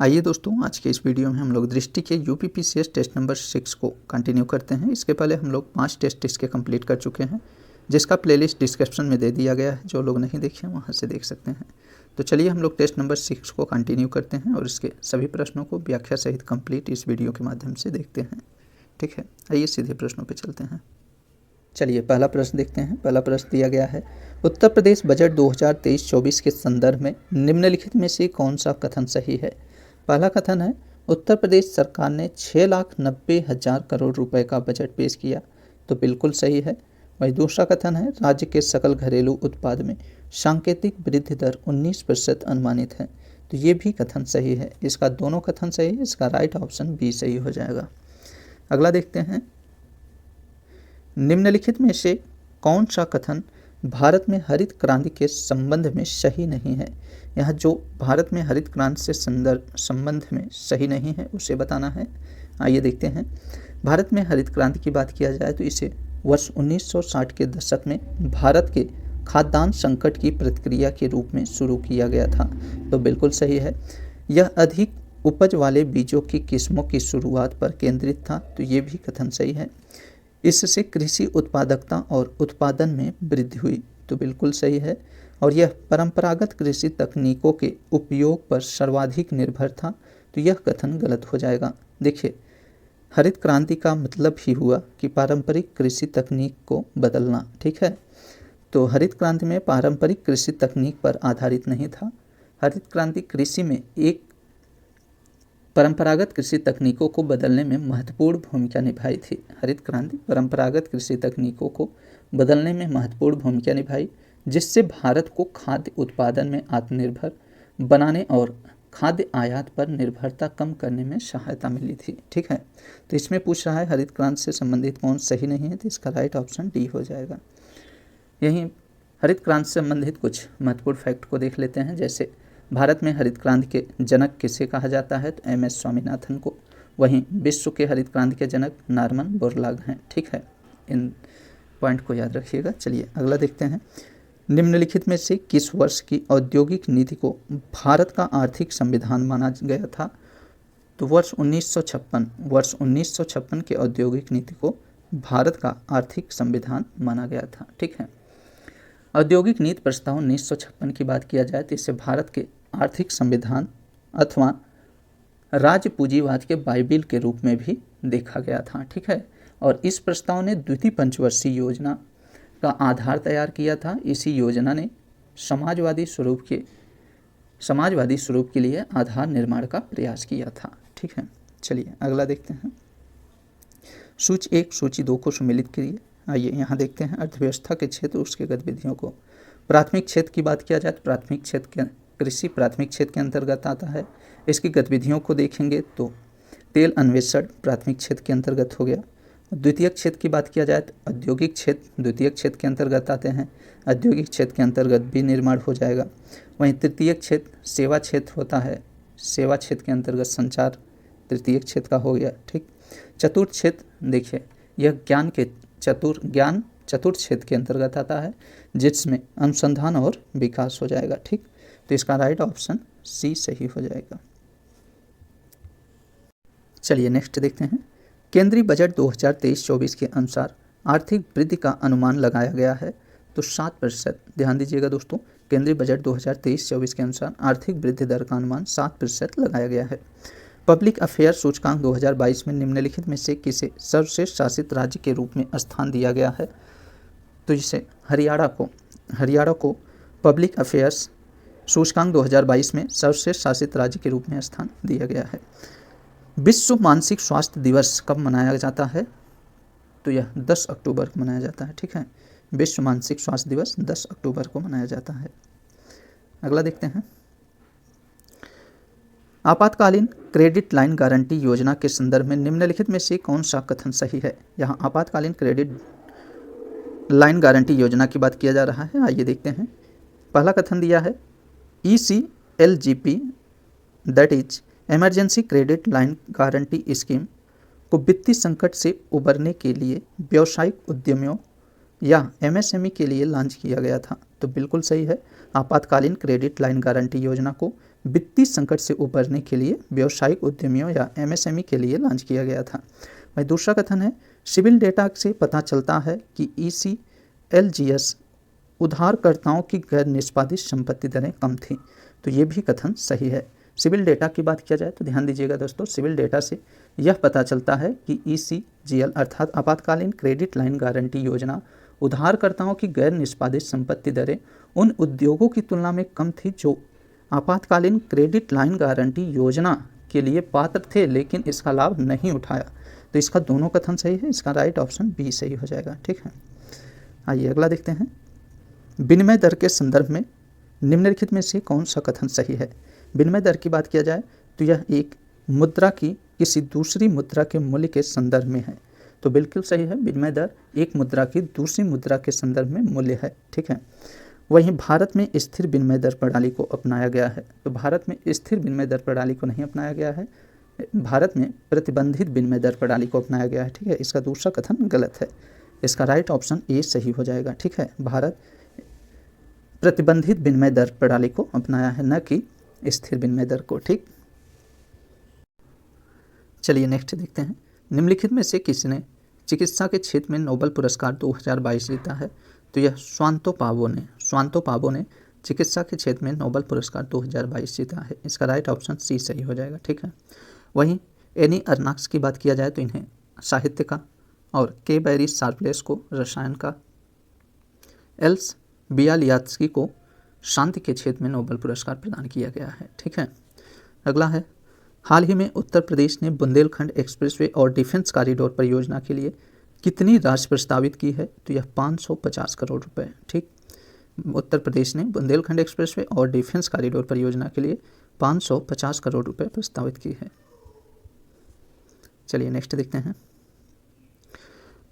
आइए दोस्तों, आज के इस वीडियो में हम लोग दृष्टि के यूपीपीसीएस टेस्ट नंबर 6 को कंटिन्यू करते हैं। इसके पहले हम लोग 5 टेस्ट इसके कंप्लीट कर चुके हैं, जिसका प्लेलिस्ट डिस्क्रिप्शन में दे दिया गया है। जो लोग नहीं देखे वहां से देख सकते हैं। तो चलिए हम लोग टेस्ट नंबर 6 को कंटिन्यू करते हैं और इसके सभी प्रश्नों को व्याख्या सहित कंप्लीट इस वीडियो के माध्यम से देखते हैं। ठीक है, आइए सीधे प्रश्नों पर चलते हैं। चलिए पहला प्रश्न देखते हैं। पहला प्रश्न दिया गया है, उत्तर प्रदेश बजट 2023-24 के संदर्भ में निम्नलिखित में से कौन सा कथन सही है। पहला कथन है, उत्तर प्रदेश सरकार ने 6,90,000 करोड़ रुपए का बजट पेश किया, तो बिल्कुल सही है। वही दूसरा कथन है, राज्य के सकल घरेलू उत्पाद में सांकेतिक वृद्धि दर 19% अनुमानित है, तो ये भी कथन सही है। इसका दोनों कथन सही है, इसका राइट ऑप्शन बी सही हो जाएगा। अगला देखते हैं, निम्नलिखित में से कौन सा कथन भारत में हरित क्रांति के संबंध में सही नहीं है। यहाँ जो भारत में हरित क्रांति से संबंध में सही नहीं है उसे बताना है। आइए देखते हैं। भारत में हरित क्रांति की बात किया जाए तो इसे वर्ष 1960 के दशक में भारत के खाद्यान्न संकट की प्रतिक्रिया के रूप में शुरू किया गया था, तो बिल्कुल सही है। यह अधिक उपज वाले बीजों की किस्मों की शुरुआत पर केंद्रित था, तो ये भी कथन सही है। इससे कृषि उत्पादकता और उत्पादन में वृद्धि हुई, तो बिल्कुल सही है। और यह परंपरागत कृषि तकनीकों के उपयोग पर सर्वाधिक निर्भर था, तो यह कथन गलत हो जाएगा। देखिए, हरित क्रांति का मतलब ही हुआ कि पारंपरिक कृषि तकनीक को बदलना। ठीक है, तो हरित क्रांति में पारंपरिक कृषि तकनीक पर आधारित नहीं था। हरित क्रांति कृषि में एक परंपरागत कृषि तकनीकों को बदलने में महत्वपूर्ण भूमिका निभाई थी। हरित क्रांति परंपरागत कृषि तकनीकों को बदलने में महत्वपूर्ण भूमिका निभाई, जिससे भारत को खाद्य उत्पादन में आत्मनिर्भर बनाने और खाद्य आयात पर निर्भरता कम करने में सहायता मिली थी। ठीक है, तो इसमें पूछ रहा है हरित क्रांति से संबंधित कौन सही नहीं है, तो इसका राइट ऑप्शन डी हो जाएगा। यहीं हरित क्रांति से संबंधित कुछ महत्वपूर्ण फैक्ट को देख लेते हैं। जैसे भारत में हरित क्रांति के जनक किसे कहा जाता है, तो एम एस स्वामीनाथन को। वहीं विश्व के हरित क्रांति के जनक नॉर्मन बोरलॉग हैं। ठीक है, इन पॉइंट को याद रखिएगा। चलिए अगला देखते हैं। निम्नलिखित में से किस वर्ष की औद्योगिक नीति को भारत का आर्थिक संविधान माना गया था, तो वर्ष 1956। वर्ष 1956 के औद्योगिक नीति को भारत का आर्थिक संविधान माना गया था। ठीक है, औद्योगिक नीति प्रस्ताव 1956 की बात किया जाए तो इसे भारत के आर्थिक संविधान अथवा राज्य पूंजीवाद के बाइबिल के रूप में भी देखा गया था। ठीक है, और इस प्रस्ताव ने द्वितीय पंचवर्षीय योजना का आधार तैयार किया था। इसी योजना ने समाजवादी स्वरूप के लिए आधार निर्माण का प्रयास किया था। ठीक है, चलिए अगला देखते हैं। सूची 1 सूची 2 को सम्मिलित करिए। आइए यहाँ देखते हैं अर्थव्यवस्था के क्षेत्र उसके गतिविधियों को। प्राथमिक क्षेत्र की बात किया जाए तो प्राथमिक क्षेत्र के कृषि प्राथमिक क्षेत्र के अंतर्गत आता है। इसकी गतिविधियों को देखेंगे तो तेल अन्वेषण प्राथमिक क्षेत्र के अंतर्गत हो गया। द्वितीयक क्षेत्र की बात किया जाए तो औद्योगिक क्षेत्र द्वितीयक क्षेत्र के अंतर्गत आते हैं। औद्योगिक क्षेत्र के अंतर्गत भी निर्माण हो जाएगा। वहीं तृतीयक क्षेत्र सेवा क्षेत्र होता है। सेवा क्षेत्र के अंतर्गत संचार तृतीयक क्षेत्र का हो गया। ठीक, चतुर्थ क्षेत्र देखिए, यह ज्ञान चतुर्थ क्षेत्र के अंतर्गत आता है, जिसमें अनुसंधान और विकास हो जाएगा। ठीक, तो इसका राइट ऑप्शन सी सही हो जाएगा। चलिए नेक्स्ट देखते हैं। केंद्रीय बजट 2023-24 के अनुसार आर्थिक वृद्धि का अनुमान लगाया गया है, तो 7%। ध्यान दीजिएगा दोस्तों, केंद्रीय बजट 2023-24 के अनुसार आर्थिक वृद्धि दर का अनुमान 7% लगाया गया है। पब्लिक अफेयर सूचकांक 2022 में निम्नलिखित में से किसे सर्वश्रेष्ठ शासित राज्य के रूप में स्थान दिया गया है, तो इसे हरियाणा को पब्लिक अफेयर्स सूचकांक 2022 में सर्वश्रेष्ठ शासित राज्य के रूप में स्थान दिया गया है। विश्व मानसिक स्वास्थ्य दिवस कब मनाया जाता है, तो यह 10 अक्टूबर को मनाया जाता है। ठीक है, विश्व मानसिक स्वास्थ्य दिवस 10 अक्टूबर को मनाया जाता है। अगला देखते हैं। आपातकालीन क्रेडिट लाइन गारंटी योजना के संदर्भ में निम्नलिखित में से कौन सा कथन सही है। यहाँ आपातकालीन क्रेडिट लाइन गारंटी योजना की बात किया जा रहा है। आइए देखते हैं। पहला कथन दिया है, ECLGP that is emergency credit line guarantee scheme को वित्तीय संकट से उबरने के लिए व्यावसायिक उद्यमियों या MSME के लिए लॉन्च किया गया था, तो बिल्कुल सही है। आपातकालीन क्रेडिट लाइन गारंटी योजना को वित्तीय संकट से उबरने के लिए व्यावसायिक उद्यमियों या एमएसएमई के लिए लॉन्च किया गया था। वही दूसरा कथन है, सिविल डेटा से पता चलता है कि ECLGS उधारकर्ताओं की गैर निष्पादित संपत्ति दरें कम थी। तो ये भी कथन सही है। सिविल डेटा की बात किया जाए तो ध्यान दीजिएगा दोस्तों, सिविल डेटा से यह पता चलता है कि ECGL अर्थात आपातकालीन क्रेडिट लाइन गारंटी योजना उधारकर्ताओं की गैर निष्पादित संपत्ति दरें उन उद्योगों की तुलना में कम थी जो आपातकालीन क्रेडिट लाइन गारंटी योजना के लिए पात्र थे लेकिन इसका लाभ नहीं उठाया। तो इसका दोनों कथन सही है, इसका राइट ऑप्शन बी सही हो जाएगा। ठीक है, आइए अगला देखते हैं। विनिमय दर के संदर्भ में निम्नलिखित में से कौन सा कथन सही है। विनिमय दर की बात किया जाए तो यह एक मुद्रा की किसी दूसरी मुद्रा के मूल्य के संदर्भ में है। तो बिल्कुल सही है, विनिमय दर एक मुद्रा की दूसरी मुद्रा के संदर्भ में मूल्य है। ठीक है, वहीं भारत में स्थिर विनिमय दर प्रणाली को अपनाया गया है। तो भारत में स्थिर विनिमय दर प्रणाली को नहीं अपनाया गया है, भारत में प्रतिबंधित विनिमय दर प्रणाली को अपनाया गया है। ठीक है, इसका दूसरा कथन गलत है, इसका राइट ऑप्शन ए सही हो जाएगा। ठीक है, भारत प्रतिबंधित विनिमय दर प्रणाली को अपनाया है, न कि स्थिर विनिमय दर को। ठीक, चलिए नेक्स्ट देखते हैं। निम्नलिखित में से किसने चिकित्सा के क्षेत्र में नोबेल पुरस्कार 2022 जीता है। तो यह स्वांतो पावो ने चिकित्सा के क्षेत्र में नोबेल पुरस्कार 2022 जीता है। इसका राइट ऑप्शन सी सही हो जाएगा। ठीक है, वहीं एनी अर्नाक्स की बात किया जाए तो इन्हें साहित्य का, और के बैरी शार्पलेस को रसायन का, एल्स बियालियात्स्की को शांति के क्षेत्र में नोबेल पुरस्कार प्रदान किया गया है। ठीक है, अगला है, हाल ही में उत्तर प्रदेश ने बुंदेलखंड एक्सप्रेसवे और डिफेंस कॉरिडोर परियोजना के लिए कितनी राशि प्रस्तावित की है। तो यह 550 करोड़ रुपए। ठीक, उत्तर प्रदेश ने बुंदेलखंड एक्सप्रेसवे और डिफेंस कॉरिडोर परियोजना के लिए 550 करोड़ रुपए प्रस्तावित की है। चलिए नेक्स्ट देखते हैं।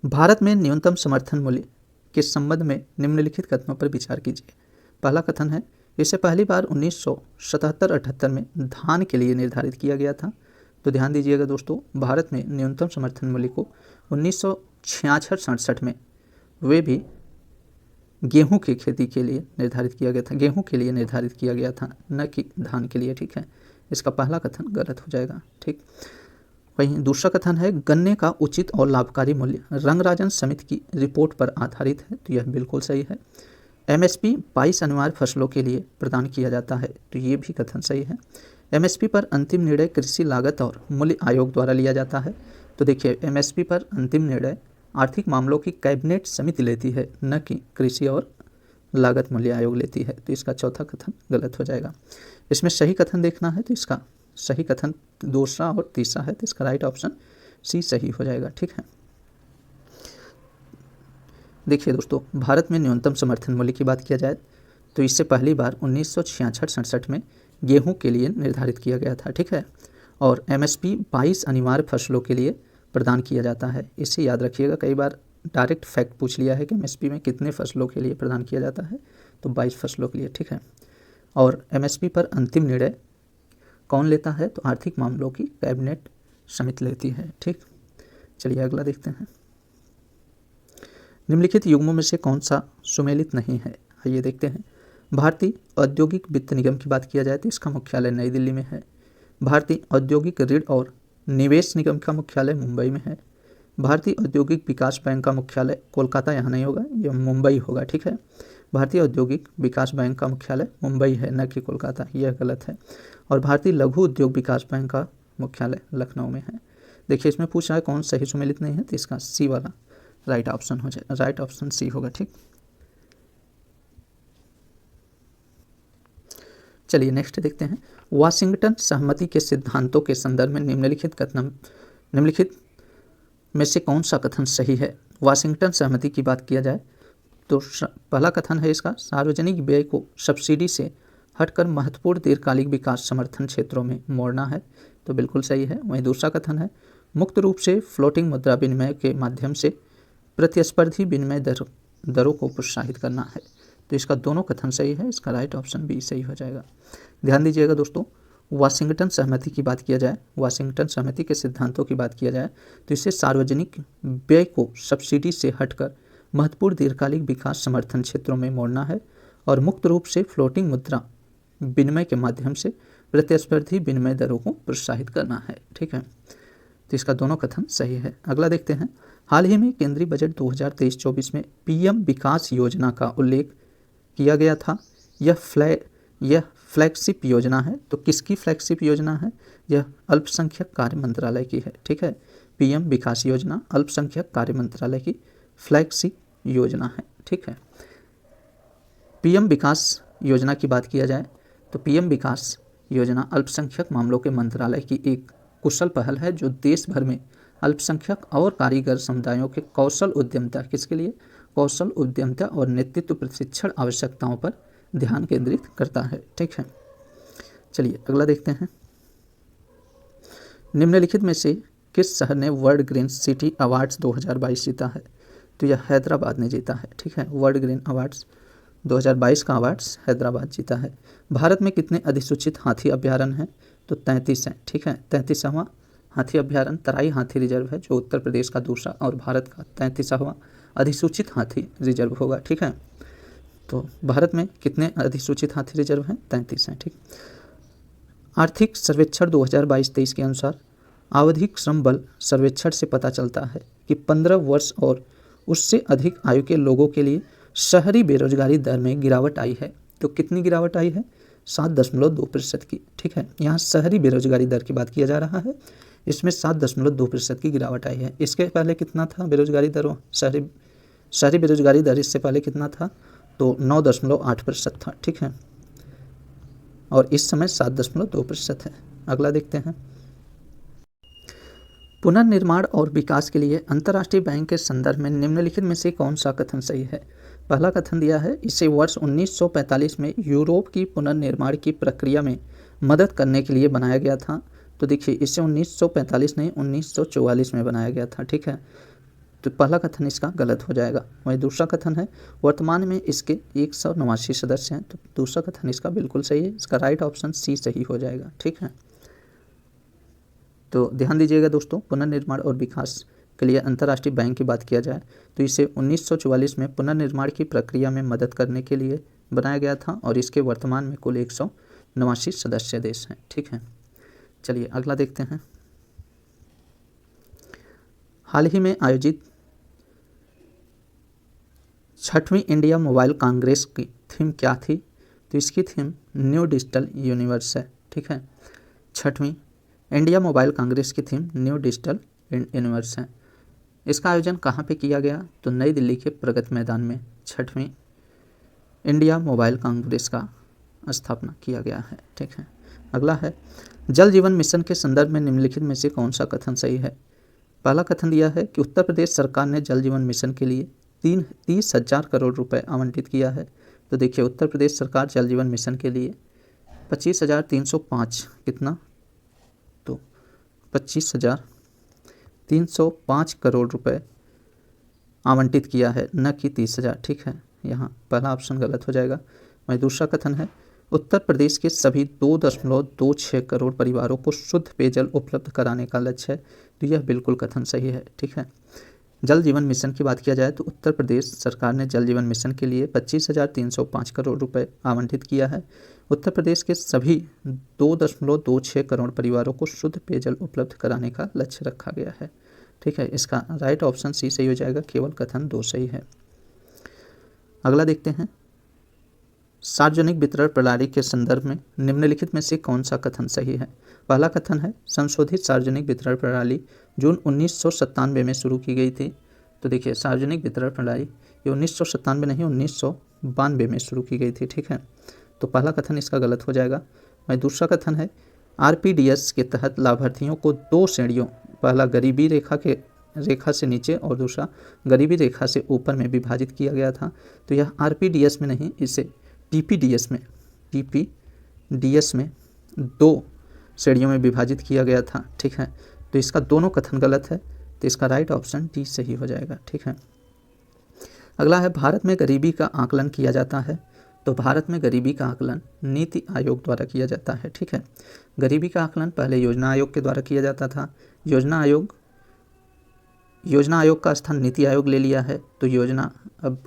भारत में न्यूनतम समर्थन मूल्य के संबंध में निम्नलिखित कथनों पर विचार कीजिए। पहला कथन है, इसे पहली बार 1977-78 में धान के लिए निर्धारित किया गया था। तो ध्यान दीजिएगा दोस्तों, भारत में न्यूनतम समर्थन मूल्य को 1966-67 में वे भी गेहूं की खेती के लिए निर्धारित किया गया था, गेहूं के लिए निर्धारित किया गया था, न कि धान के लिए। ठीक है, इसका पहला कथन गलत हो जाएगा। ठीक, वहीं दूसरा कथन है, गन्ने का उचित और लाभकारी मूल्य रंगराजन समिति की रिपोर्ट पर आधारित है। तो यह बिल्कुल सही है। MSP 22 अनिवार्य फसलों के लिए प्रदान किया जाता है। तो ये भी कथन सही है। MSP पर अंतिम निर्णय कृषि लागत और मूल्य आयोग द्वारा लिया जाता है। तो देखिए, MSP पर अंतिम निर्णय आर्थिक मामलों की कैबिनेट समिति लेती है, न कि कृषि और लागत मूल्य आयोग लेती है। तो इसका चौथा कथन गलत हो जाएगा। इसमें सही कथन देखना है तो इसका सही कथन दूसरा और तीसरा है, तो इसका राइट ऑप्शन सी सही हो जाएगा। ठीक है, देखिए दोस्तों, भारत में न्यूनतम समर्थन मूल्य की बात किया जाए तो इससे पहली बार 1966-67 में गेहूं के लिए निर्धारित किया गया था। ठीक है, और MSP 22 अनिवार्य फसलों के लिए प्रदान किया जाता है। इसे याद रखिएगा, कई बार डायरेक्ट फैक्ट पूछ लिया है कि MSP में कितने फसलों के लिए प्रदान किया जाता है, तो 22 फसलों के लिए। ठीक है, और MSP पर अंतिम निर्णय कौन लेता है, तो आर्थिक मामलों की कैबिनेट समिति लेती है। ठीक, चलिए अगला देखते हैं। निम्नलिखित युग्मों में से कौन सा सुमेलित नहीं है। आइए देखते हैं। भारतीय औद्योगिक वित्त निगम की बात किया जाए तो इसका मुख्यालय नई दिल्ली में है। भारतीय औद्योगिक ऋण और निवेश निगम का मुख्यालय मुंबई में है। भारतीय औद्योगिक विकास बैंक का मुख्यालय कोलकाता यहाँ नहीं होगा, यह मुंबई होगा। ठीक है, भारतीय औद्योगिक विकास बैंक का मुख्यालय मुंबई है, न कि कोलकाता, यह गलत है। और भारतीय लघु उद्योग विकास बैंक का मुख्यालय लखनऊ में है। देखिए, इसमें पूछ रहा है कौन सही सुमेलित नहीं है, तो इसका सी वाला राइट ऑप्शन हो जाए, राइट ऑप्शन सी होगा। ठीक, चलिए नेक्स्ट देखते हैं। वाशिंगटन सहमति के सिद्धांतों के संदर्भ में निम्नलिखित में से कौन सा कथन सही है। वाशिंगटन सहमति की बात किया जाए तो पहला कथन है इसका, सार्वजनिक व्यय को सब्सिडी से हटकर महत्वपूर्ण दीर्घकालिक विकास समर्थन क्षेत्रों में मोड़ना है। तो बिल्कुल सही है। वहीं दूसरा कथन है, मुक्त रूप से फ्लोटिंग मुद्रा विनिमय के माध्यम से प्रतिस्पर्धी विनिमय दरों को प्रोत्साहित करना है। तो इसका दोनों कथन सही है, इसका राइट ऑप्शन बी सही हो जाएगा। ध्यान दीजिएगा दोस्तों, वाशिंगटन सहमति की बात किया जाए, वाशिंगटन सहमति के सिद्धांतों की बात किया जाए तो इससे सार्वजनिक व्यय को सब्सिडी से हटकर महत्वपूर्ण दीर्घकालिक विकास समर्थन क्षेत्रों में मोड़ना है और मुक्त रूप से फ्लोटिंग मुद्रा विनिमय के माध्यम से प्रतिस्पर्धी विनिमय दरों को प्रोत्साहित करना है। ठीक है, तो इसका दोनों कथन सही है। अगला देखते हैं, हाल ही में केंद्रीय बजट 2023-24 में पीएम विकास योजना का उल्लेख किया गया था। यह फ्लैगशिप योजना है, तो किसकी फ्लैगशिप योजना है? यह अल्पसंख्यक कार्य मंत्रालय की है। ठीक है, पीएम विकास योजना अल्पसंख्यक कार्य मंत्रालय की फ्लैगशिप योजना है। ठीक है, पीएम विकास योजना की बात किया जाए तो पीएम विकास योजना अल्पसंख्यक मामलों के मंत्रालय की एक कुशल पहल है जो देश भर में अल्पसंख्यक और कारीगर समुदायों के कौशल उद्यमिता, किसके लिए? कौशल उद्यमिता और नेतृत्व प्रशिक्षण आवश्यकताओं पर ध्यान केंद्रित करता है। ठीक है, चलिए अगला देखते हैं, निम्नलिखित में से किस शहर ने वर्ल्ड ग्रीन सिटी अवार्ड्स 2022 जीता है? तो यह हैदराबाद ने जीता है। ठीक है, वर्ल्ड ग्रीन अवार्ड्स 2022 का अवार्ड्स हैदराबाद जीता है। भारत में कितने अधिसूचित हाथी अभ्यारण्य हैं? तो 33 हैं। ठीक है, 33वां हाथी अभ्यारण्य तराई हाथी रिजर्व है जो उत्तर प्रदेश का दूसरा और भारत का 33वां अधिसूचित हाथी रिजर्व होगा। ठीक है, तो भारत में कितने अधिसूचित हाथी रिजर्व हैं? 33 हैं। ठीक, आर्थिक सर्वेक्षण 2022-23 के अनुसार आवधिक श्रम बल सर्वेक्षण से पता चलता है कि 15 वर्ष और उससे अधिक आयु के लोगों के लिए शहरी बेरोजगारी दर में गिरावट आई है। तो कितनी गिरावट आई है? 7.2% की। ठीक है, यहाँ शहरी बेरोजगारी दर की बात किया जा रहा है, इसमें 7.2% की गिरावट आई है। इसके पहले कितना था बेरोजगारी दर? शहरी बेरोजगारी दर इससे पहले कितना था? तो 9.8% था। ठीक है, और इस समय 7.2% है। अगला देखते हैं, पुनर्निर्माण और विकास के लिए अंतर्राष्ट्रीय बैंक के संदर्भ में निम्नलिखित में से कौन सा कथन सही है? पहला कथन दिया है, इसे वर्ष 1945 में यूरोप की पुनर्निर्माण की प्रक्रिया में मदद करने के लिए बनाया गया था। तो देखिए, इसे 1945 नहीं 1944 में बनाया गया था। ठीक है, तो पहला कथन इसका गलत हो जाएगा। वहीं दूसरा कथन है, वर्तमान में इसके 189 सदस्य हैं। तो दूसरा कथन इसका बिल्कुल सही है, इसका राइट ऑप्शन सी सही हो जाएगा। ठीक है, तो ध्यान दीजिएगा दोस्तों, पुनर्निर्माण और विकास के लिए अंतर्राष्ट्रीय बैंक की बात किया जाए तो इसे 1944 में पुनर्निर्माण की प्रक्रिया में मदद करने के लिए बनाया गया था और इसके वर्तमान में कुल 189 सदस्य देश हैं। ठीक है, चलिए अगला देखते हैं, हाल ही में आयोजित 6वीं इंडिया मोबाइल कांग्रेस की थीम क्या थी? तो इसकी थीम न्यू डिजिटल यूनिवर्स है। ठीक है, 6वीं इंडिया मोबाइल कांग्रेस की थीम न्यू डिजिटल यूनिवर्स है। इसका आयोजन कहाँ पे किया गया? तो नई दिल्ली के प्रगति मैदान में 6वीं इंडिया मोबाइल कांग्रेस का स्थापना किया गया है। ठीक है, अगला है, जल जीवन मिशन के संदर्भ में निम्नलिखित में से कौन सा कथन सही है? पहला कथन दिया है कि उत्तर प्रदेश सरकार ने जल जीवन मिशन के लिए 30,000 करोड़ रुपए आवंटित किया है। तो देखिए, उत्तर प्रदेश सरकार जल जीवन मिशन के लिए 25,305 कितना? तो 25,305 करोड़ रुपए आवंटित किया है, न कि 30,000। ठीक है, यहाँ पहला ऑप्शन गलत हो जाएगा। वहीं दूसरा कथन है, उत्तर प्रदेश के सभी 2.26 करोड़ परिवारों को शुद्ध पेयजल उपलब्ध कराने का लक्ष्य है। तो यह बिल्कुल कथन सही है। ठीक है, जल जीवन मिशन की बात किया जाए तो उत्तर प्रदेश सरकार ने जल जीवन मिशन के लिए 25,305 करोड़ रुपए आवंटित किया है। उत्तर प्रदेश के सभी 2.26 करोड़ परिवारों को शुद्ध पेयजल उपलब्ध कराने का लक्ष्य रखा गया है। ठीक है, इसका राइट ऑप्शन सी सही हो जाएगा, केवल कथन 2 सही है। अगला देखते हैं, सार्वजनिक वितरण प्रणाली के संदर्भ में निम्नलिखित में से कौन सा कथन सही है? पहला कथन है, संशोधित सार्वजनिक वितरण प्रणाली जून 1997 में शुरू की गई थी। तो देखिए, सार्वजनिक वितरण प्रणाली ये 1997 नहीं 1992 में शुरू की गई थी। ठीक है, तो पहला कथन इसका गलत हो जाएगा। वहीं दूसरा कथन है, आरपीडीएस के तहत लाभार्थियों को 2 श्रेणियों, पहला गरीबी रेखा से नीचे और दूसरा गरीबी रेखा से ऊपर में विभाजित किया गया था। तो यह आरपीडीएस में नहीं, इसे टीपीडीएस में 2 श्रेणियों में विभाजित किया गया था। ठीक है, तो इसका दोनों कथन गलत है, तो इसका राइट ऑप्शन डी सही हो जाएगा। ठीक है, अगला है, भारत में गरीबी का आकलन किया जाता है। तो भारत में गरीबी का आकलन नीति आयोग द्वारा किया जाता है। ठीक है, गरीबी का आकलन पहले योजना आयोग के द्वारा किया जाता था। योजना आयोग का स्थान नीति आयोग ले लिया है, तो अब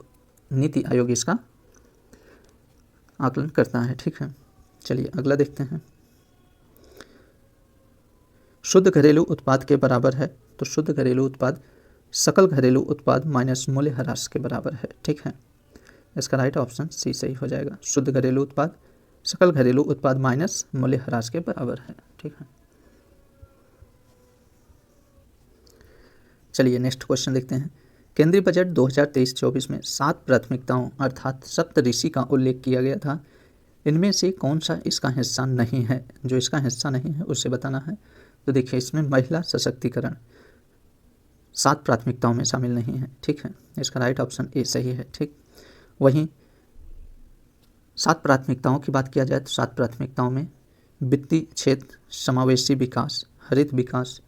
नीति आयोग इसका आकलन करता है। ठीक है, चलिए अगला देखते हैं, शुद्ध घरेलू उत्पाद के बराबर है, तो शुद्ध घरेलू उत्पाद सकल घरेलू उत्पाद माइनस मूल्य ह्रास के बराबर है। ठीक है, इसका राइट ऑप्शन सी सही हो जाएगा। शुद्ध घरेलू उत्पाद सकल घरेलू उत्पाद माइनस मूल्य ह्रास के बराबर है। ठीक है, चलिए नेक्स्ट क्वेश्चन देखते हैं। केंद्रीय बजट 2023-24 में 7 प्राथमिकताओं अर्थात सप्तऋषि का उल्लेख किया गया था। इनमें से कौन सा इसका हिस्सा नहीं है? जो इसका हिस्सा नहीं है उसे बताना है। तो देखिए, इसमें महिला सशक्तिकरण 7 प्राथमिकताओं में शामिल नहीं है। ठीक है, इसका राइट ऑप्शन ए सही है। ठीक, वहीं 7 प्राथमिकताओं की बात किया जाए तो 7 प्राथमिकताओं में वित्तीय क्षेत्र, समावेशी विकास, हरित विकास,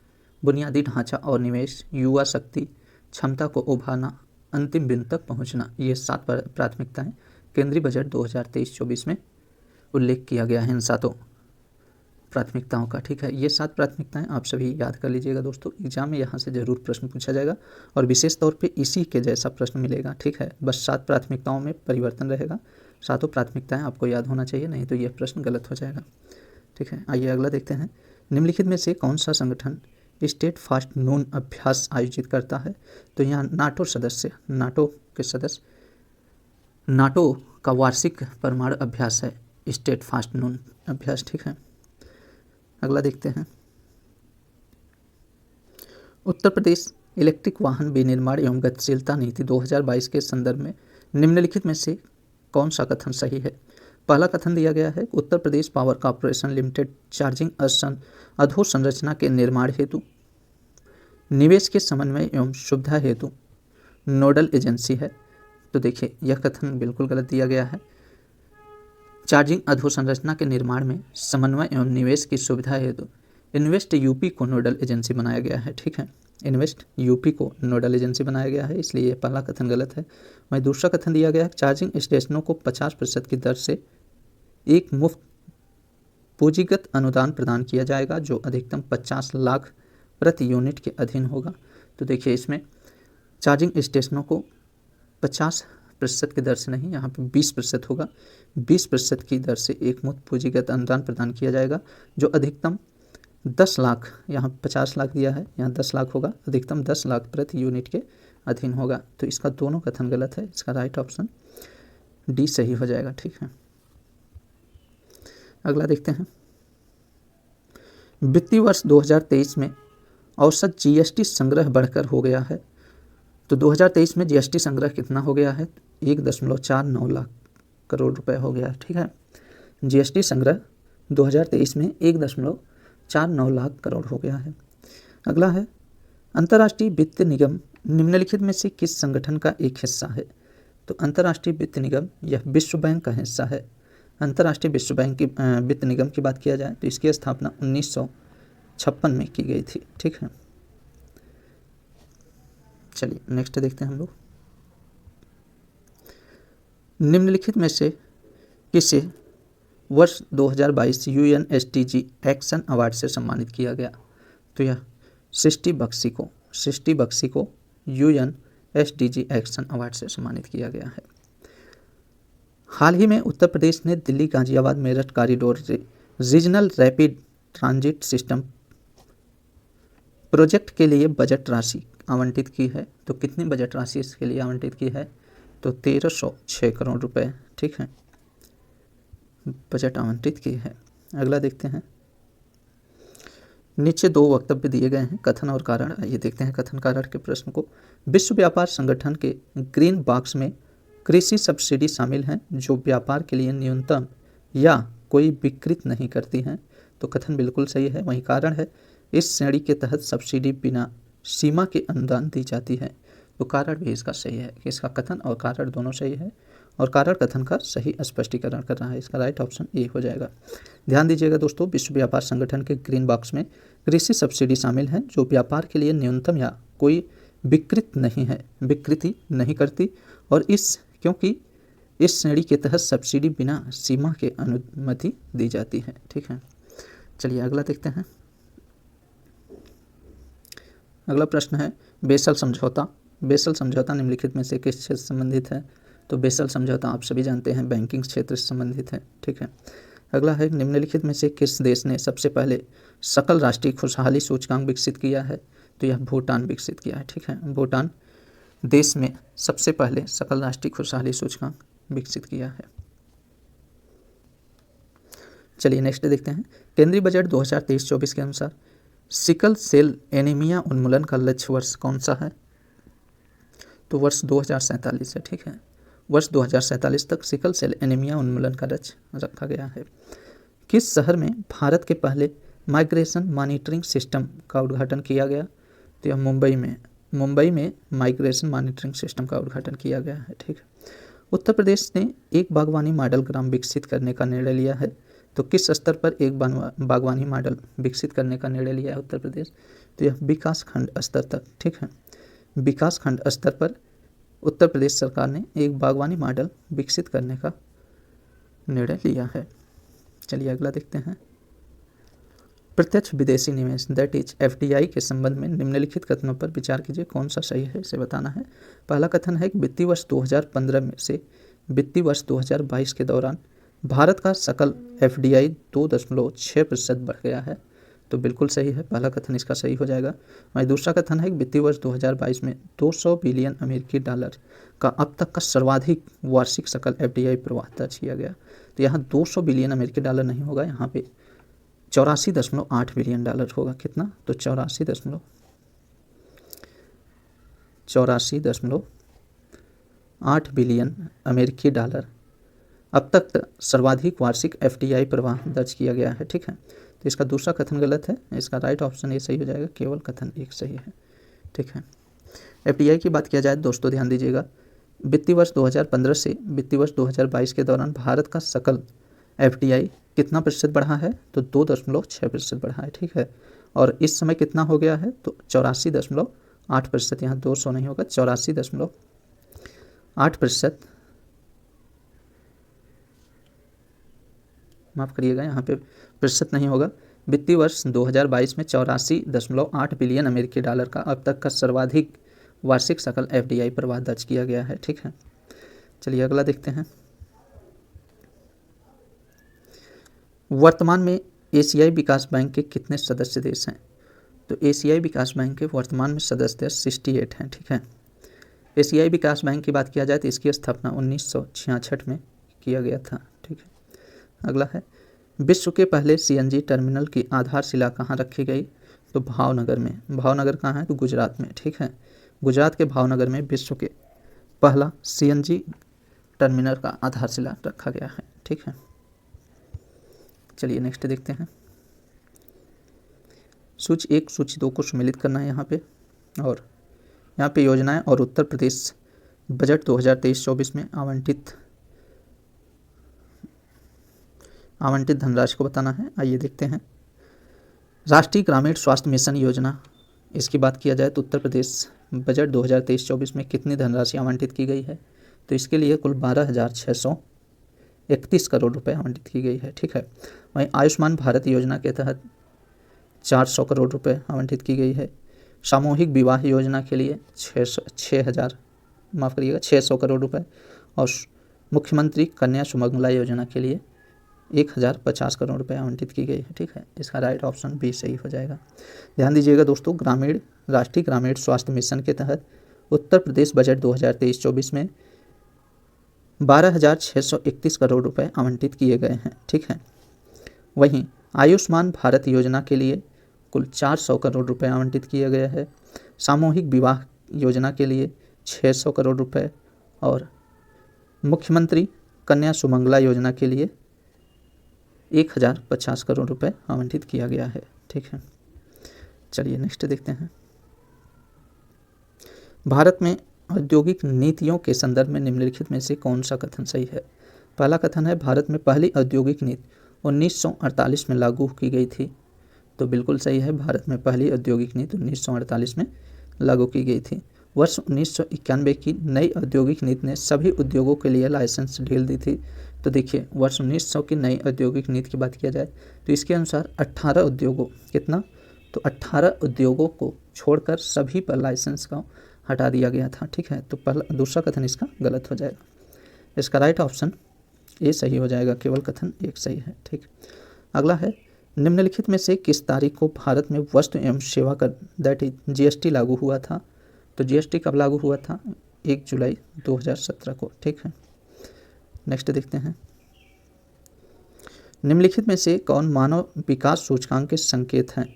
बुनियादी ढांचा और निवेश, युवा शक्ति, क्षमता को उभारना, अंतिम बिंदु तक पहुंचना, ये 7 प्राथमिकताएं केंद्रीय बजट 2023-24 में उल्लेख किया गया है इन 7 प्राथमिकताओं का। ठीक है, ये 7 प्राथमिकताएं आप सभी याद कर लीजिएगा दोस्तों, एग्जाम में यहाँ से ज़रूर प्रश्न पूछा जाएगा और विशेष तौर पे इसी के जैसा प्रश्न मिलेगा। ठीक है, बस 7 प्राथमिकताओं में परिवर्तन रहेगा, 7 प्राथमिकताएं आपको याद होना चाहिए, नहीं तो यह प्रश्न गलत हो जाएगा। ठीक है, आइए अगला देखते हैं। निम्नलिखित में से कौन सा संगठन स्टेट फास्ट नून अभ्यास आयोजित करता है? तो यहाँ नाटो के सदस्य नाटो का वार्षिक परमाणु अभ्यास है स्टेट फास्ट नून अभ्यास। ठीक है, अगला देखते हैं। उत्तर प्रदेश इलेक्ट्रिक वाहन विनिर्माण एवं गतिशीलता नीति 2022 के संदर्भ में निम्नलिखित में से कौन सा कथन सही है? पहला कथन दिया गया है, Uttar Pradesh power corporation limited charging अधोसंरचना के निर्माण हेतु निवेश के समन्वय एवं सुविधा हेतु नोडल एजेंसी है। तो देखिए, यह कथन बिल्कुल गलत दिया गया है। चार्जिंग अधोसंरचना के निर्माण में समन्वय एवं निवेश की सुविधा हेतु इन्वेस्ट यूपी को नोडल एजेंसी बनाया गया है। ठीक है, इन्वेस्ट यूपी को नोडल एजेंसी बनाया गया है, इसलिए यह पहला कथन गलत है। वहीं दूसरा कथन दिया गया है, चार्जिंग स्टेशनों को 50% की दर से एक मुफ्त पूंजीगत अनुदान प्रदान किया जाएगा जो अधिकतम 50 लाख प्रति यूनिट के अधीन होगा। तो देखिए, इसमें चार्जिंग स्टेशनों को 50% की दर से नहीं, यहाँ पे 20% होगा। 20% की दर से एक मुफ्त पूंजीगत अनुदान प्रदान किया जाएगा जो अधिकतम 10 लाख, यहाँ 50 लाख दिया है, यहाँ 10 लाख होगा, अधिकतम 10 लाख प्रति यूनिट के अधीन होगा। तो इसका दोनों कथन गलत है, इसका राइट ऑप्शन डी सही हो जाएगा। ठीक है, अगला देखते हैं। वित्तीय वर्ष 2023 में औसत जीएसटी संग्रह बढ़कर हो गया है। तो 2023 में जीएसटी संग्रह कितना हो गया है? 1.49 लाख करोड़ रुपए हो गया है। ठीक है, जीएसटी संग्रह 2023 में 1.49 लाख करोड़ हो गया है। अगला है, अंतर्राष्ट्रीय वित्त निगम निम्नलिखित में से किस संगठन का एक हिस्सा है? तो अंतर्राष्ट्रीय वित्त निगम यह विश्व बैंक का हिस्सा है। अंतर्राष्ट्रीय विश्व बैंक की वित्त निगम की बात किया जाए तो इसकी स्थापना 1956 में की गई थी। ठीक है, चलिए नेक्स्ट देखते हैं हम लोग। निम्नलिखित में से किसे वर्ष 2022 यूएनएसडीजी एक्शन अवार्ड से सम्मानित किया गया? तो यह सृष्टि बख्शी को यूएनएसडीजी एक्शन अवार्ड से सम्मानित किया गया है। हाल ही में उत्तर प्रदेश ने Delhi Ghaziabad Meerut corridor regional rapid transit system project के लिए बजट राशि आवंटित की है। तो कितनी बजट राशि इसके लिए आवंटित की है? तो 1306 करोड़ रुपए। ठीक है, बजट आवंटित की है। अगला देखते हैं। नीचे 2 वक्तव्य दिए गए हैं, कथन और कारण। आइए देखते हैं कथन कारण के प्रश्न को। विश्व व्यापार संगठन के ग्रीन बॉक्स में कृषि सब्सिडी शामिल हैं जो व्यापार के लिए न्यूनतम या कोई विकृत नहीं करती हैं। तो कथन बिल्कुल सही है। वही कारण है, इस श्रेणी के तहत सब्सिडी बिना सीमा के अनुदान दी जाती है। तो कारण भी इसका सही है कि इसका कथन और कारण दोनों सही है और कारण कथन का सही स्पष्टीकरण कर रहा है। इसका राइट ऑप्शन ए हो जाएगा। ध्यान दीजिएगा दोस्तों, विश्व व्यापार संगठन के ग्रीन बॉक्स में कृषि सब्सिडी शामिल हैं जो व्यापार के लिए न्यूनतम या कोई विकृति नहीं करती और क्योंकि इस श्रेणी के तहत सब्सिडी बिना सीमा के अनुमति दी जाती है। ठीक है, चलिए अगला देखते हैं। अगला प्रश्न है, बेसल समझौता निम्नलिखित में से किस क्षेत्र से संबंधित है? तो बेसल समझौता आप सभी जानते हैं बैंकिंग क्षेत्र से संबंधित है। ठीक है, अगला है निम्नलिखित में से किस देश ने सबसे पहले सकल राष्ट्रीय खुशहाली सूचकांक विकसित किया है? तो यह भूटान विकसित किया है। ठीक है, भूटान देश में सबसे पहले सकल राष्ट्रीय खुशहाली सूचकांक विकसित किया है। चलिए नेक्स्ट देखते हैं। केंद्रीय बजट 2023-24 के अनुसार सिकल सेल एनीमिया उन्मूलन का लक्ष्य वर्ष कौन सा है? तो वर्ष 2047 है। ठीक है, वर्ष 2047 तक सिकल सेल एनीमिया उन्मूलन का लक्ष्य रखा गया है। किस शहर में भारत के पहले माइग्रेशन मॉनिटरिंग सिस्टम का उद्घाटन किया गया? तो यह मुंबई में माइग्रेशन मॉनिटरिंग सिस्टम का उद्घाटन किया गया है। ठीक है, उत्तर प्रदेश ने एक बागवानी मॉडल ग्राम विकसित करने का निर्णय लिया है। तो किस स्तर पर एक बागवानी मॉडल विकसित करने का निर्णय लिया है उत्तर प्रदेश? तो यह विकास खंड स्तर तक। ठीक है, विकास खंड स्तर पर उत्तर प्रदेश सरकार ने एक बागवानी मॉडल विकसित करने का निर्णय लिया है। चलिए अगला देखते हैं। प्रत्यक्ष विदेशी निवेश दैट इज FDI के संबंध में निम्नलिखित कथनों पर विचार कीजिए, कौन सा सही है इसे बताना है। पहला कथन है कि वित्तीय वर्ष 2015 में से वित्तीय वर्ष 2022 के दौरान भारत का सकल FDI 2.6% बढ़ गया है। तो बिल्कुल सही है, पहला कथन इसका सही हो जाएगा। वहीं दूसरा कथन है कि वित्तीय वर्ष 2022 में 200 बिलियन अमेरिकी डॉलर का अब तक का सर्वाधिक वार्षिक सकल FDI प्रवाह दर्ज किया गया। तो यहाँ 200 बिलियन अमेरिकी डॉलर नहीं होगा, यहाँ पे 84.8 बिलियन डॉलर होगा। कितना? तो 84.8 बिलियन अमेरिकी डॉलर अब तक सर्वाधिक वार्षिक FDI प्रवाह दर्ज किया गया है। ठीक है, तो इसका दूसरा कथन गलत है, इसका राइट ऑप्शन ये सही हो जाएगा, केवल कथन एक सही है। ठीक है, FDI की बात किया जाए दोस्तों ध्यान दीजिएगा, वित्तीय वर्ष 2015 से वित्तीय वर्ष 2022 के दौरान भारत का सकल FDI कितना प्रतिशत बढ़ा है? तो 2.6% बढ़ा है। ठीक है, और इस समय कितना हो गया है? तो 84.8%, यहाँ 200 नहीं होगा, 84.8%, माफ़ करिएगा यहाँ पे प्रतिशत नहीं होगा। वित्तीय वर्ष 2022 में 84.8 बिलियन अमेरिकी डॉलर का अब तक का सर्वाधिक वार्षिक सकल FDI प्रवाह दर्ज किया गया है। ठीक है, चलिए अगला देखते हैं। वर्तमान में एशियाई विकास बैंक के कितने सदस्य देश हैं? तो एशियाई विकास बैंक के वर्तमान में सदस्य 68 हैं। ठीक है, एशियाई विकास बैंक की बात किया जाए तो इसकी स्थापना 1966 में किया गया था। ठीक है, अगला है विश्व के पहले CNG टर्मिनल की आधारशिला कहाँ रखी गई? तो भावनगर में। भावनगर कहाँ है? तो गुजरात में। ठीक है, गुजरात के भावनगर में विश्व के पहला CNG टर्मिनल का आधारशिला रखा गया है। ठीक है, चलिए नेक्स्ट देखते हैं। सूची 1 सूची 2 को सम्मिलित करना है यहाँ पे, और यहाँ पे योजनाएं और उत्तर प्रदेश बजट 2023-24 में आवंटित धनराशि को बताना है। आइए देखते हैं। राष्ट्रीय ग्रामीण स्वास्थ्य मिशन योजना, इसकी बात किया जाए तो उत्तर प्रदेश बजट 2023-24 में कितनी धनराशि आवंटित की गई है? तो इसके लिए कुल 12,631 करोड़ रुपए आवंटित की गई है। ठीक है, वहीं आयुष्मान भारत योजना के तहत 400 करोड़ रुपए आवंटित की गई है। सामूहिक विवाह योजना के लिए 600 करोड़ रुपए, और मुख्यमंत्री कन्या सुमंगला योजना के लिए 1050 करोड़ रुपए आवंटित की गई है। ठीक है, इसका राइट ऑप्शन बी सही हो जाएगा। ध्यान दीजिएगा दोस्तों, राष्ट्रीय ग्रामीण स्वास्थ्य मिशन के तहत उत्तर प्रदेश बजट 2023-24 में 12,631 करोड़ रुपए आवंटित किए गए हैं। ठीक है, वहीं आयुष्मान भारत योजना के लिए कुल 400 करोड़ रुपए आवंटित किए गए हैं। सामूहिक विवाह योजना के लिए 600 करोड़ रुपए, और मुख्यमंत्री कन्या सुमंगला योजना के लिए 1050 करोड़ रुपए आवंटित किया गया है। ठीक है, चलिए नेक्स्ट देखते हैं। भारत में औद्योगिक नीतियों के संदर्भ में निम्नलिखित में से कौन सा कथन सही है? पहला कथन है भारत में पहली औद्योगिक नीति 1948 में लागू की गई थी। तो बिल्कुल सही है, भारत में पहली औद्योगिक नीति 1948 में लागू की गई थी। वर्ष 1991 की नई औद्योगिक नीति ने सभी उद्योगों के लिए लाइसेंस ढील दी थी। तो देखिए, वर्ष 1900 की नई औद्योगिक नीति की बात किया जाए तो इसके अनुसार 18 उद्योगों, कितना? तो 18 उद्योगों को छोड़कर सभी पर लाइसेंस का हटा दिया गया था। ठीक है, तो दूसरा कथन इसका गलत हो जाएगा। इसका राइट ऑप्शन ये सही हो जाएगा, केवल कथन एक सही है। ठीक, अगला है निम्नलिखित में से किस तारीख को भारत में वस्तु एवं सेवा कर दैट इज जीएसटी लागू हुआ था? तो जीएसटी कब लागू हुआ था? 1 जुलाई 2017 को। ठीक है, नेक्स्ट देखते हैं, निम्नलिखित में से कौन मानव विकास सूचकांक के संकेत हैं?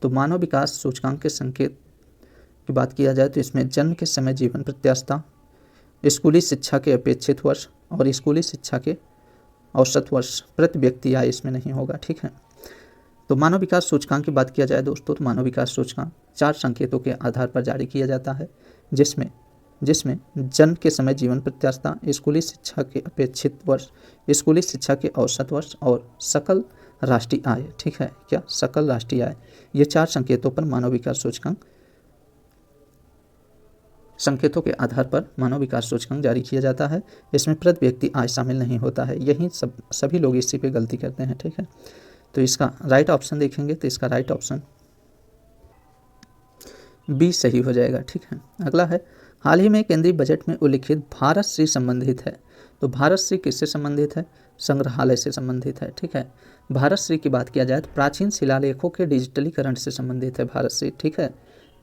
तो मानव विकास सूचकांक के संकेत की बात किया जाए तो इसमें जन्म के समय जीवन प्रत्याशा, स्कूली शिक्षा के अपेक्षित वर्ष और स्कूली शिक्षा के औसत वर्ष प्रति व्यक्ति आय इसमें नहीं होगा। ठीक है, तो मानव विकास सूचकांक की बात किया जाए दोस्तों तो मानव विकास सूचकांक 4 संकेतों के आधार पर जारी किया जाता है, जिसमें जन्म के समय जीवन प्रत्याशा, स्कूली शिक्षा के अपेक्षित वर्ष, स्कूली शिक्षा के औसत वर्ष और सकल राष्ट्रीय आय। ठीक है, क्या सकल राष्ट्रीय आय, ये 4 संकेतों पर मानव विकास सूचकांक संकेतों के आधार पर मानव विकास सूचकांक जारी किया जाता है। इसमें प्रति व्यक्ति आय शामिल नहीं होता है, यही सभी लोग इसी पे गलती करते हैं। ठीक है, तो इसका राइट ऑप्शन देखेंगे तो इसका राइट ऑप्शन बी सही हो जाएगा। ठीक है, अगला है हाल ही में केंद्रीय बजट में उल्लिखित भारत श्री संबंधित है। तो भारत श्री किससे संबंधित है? संग्रहालय से संबंधित है। ठीक है, भारत श्री की बात किया जाए तो प्राचीन शिलालेखों के डिजिटलीकरण से संबंधित है भारत श्री। ठीक है,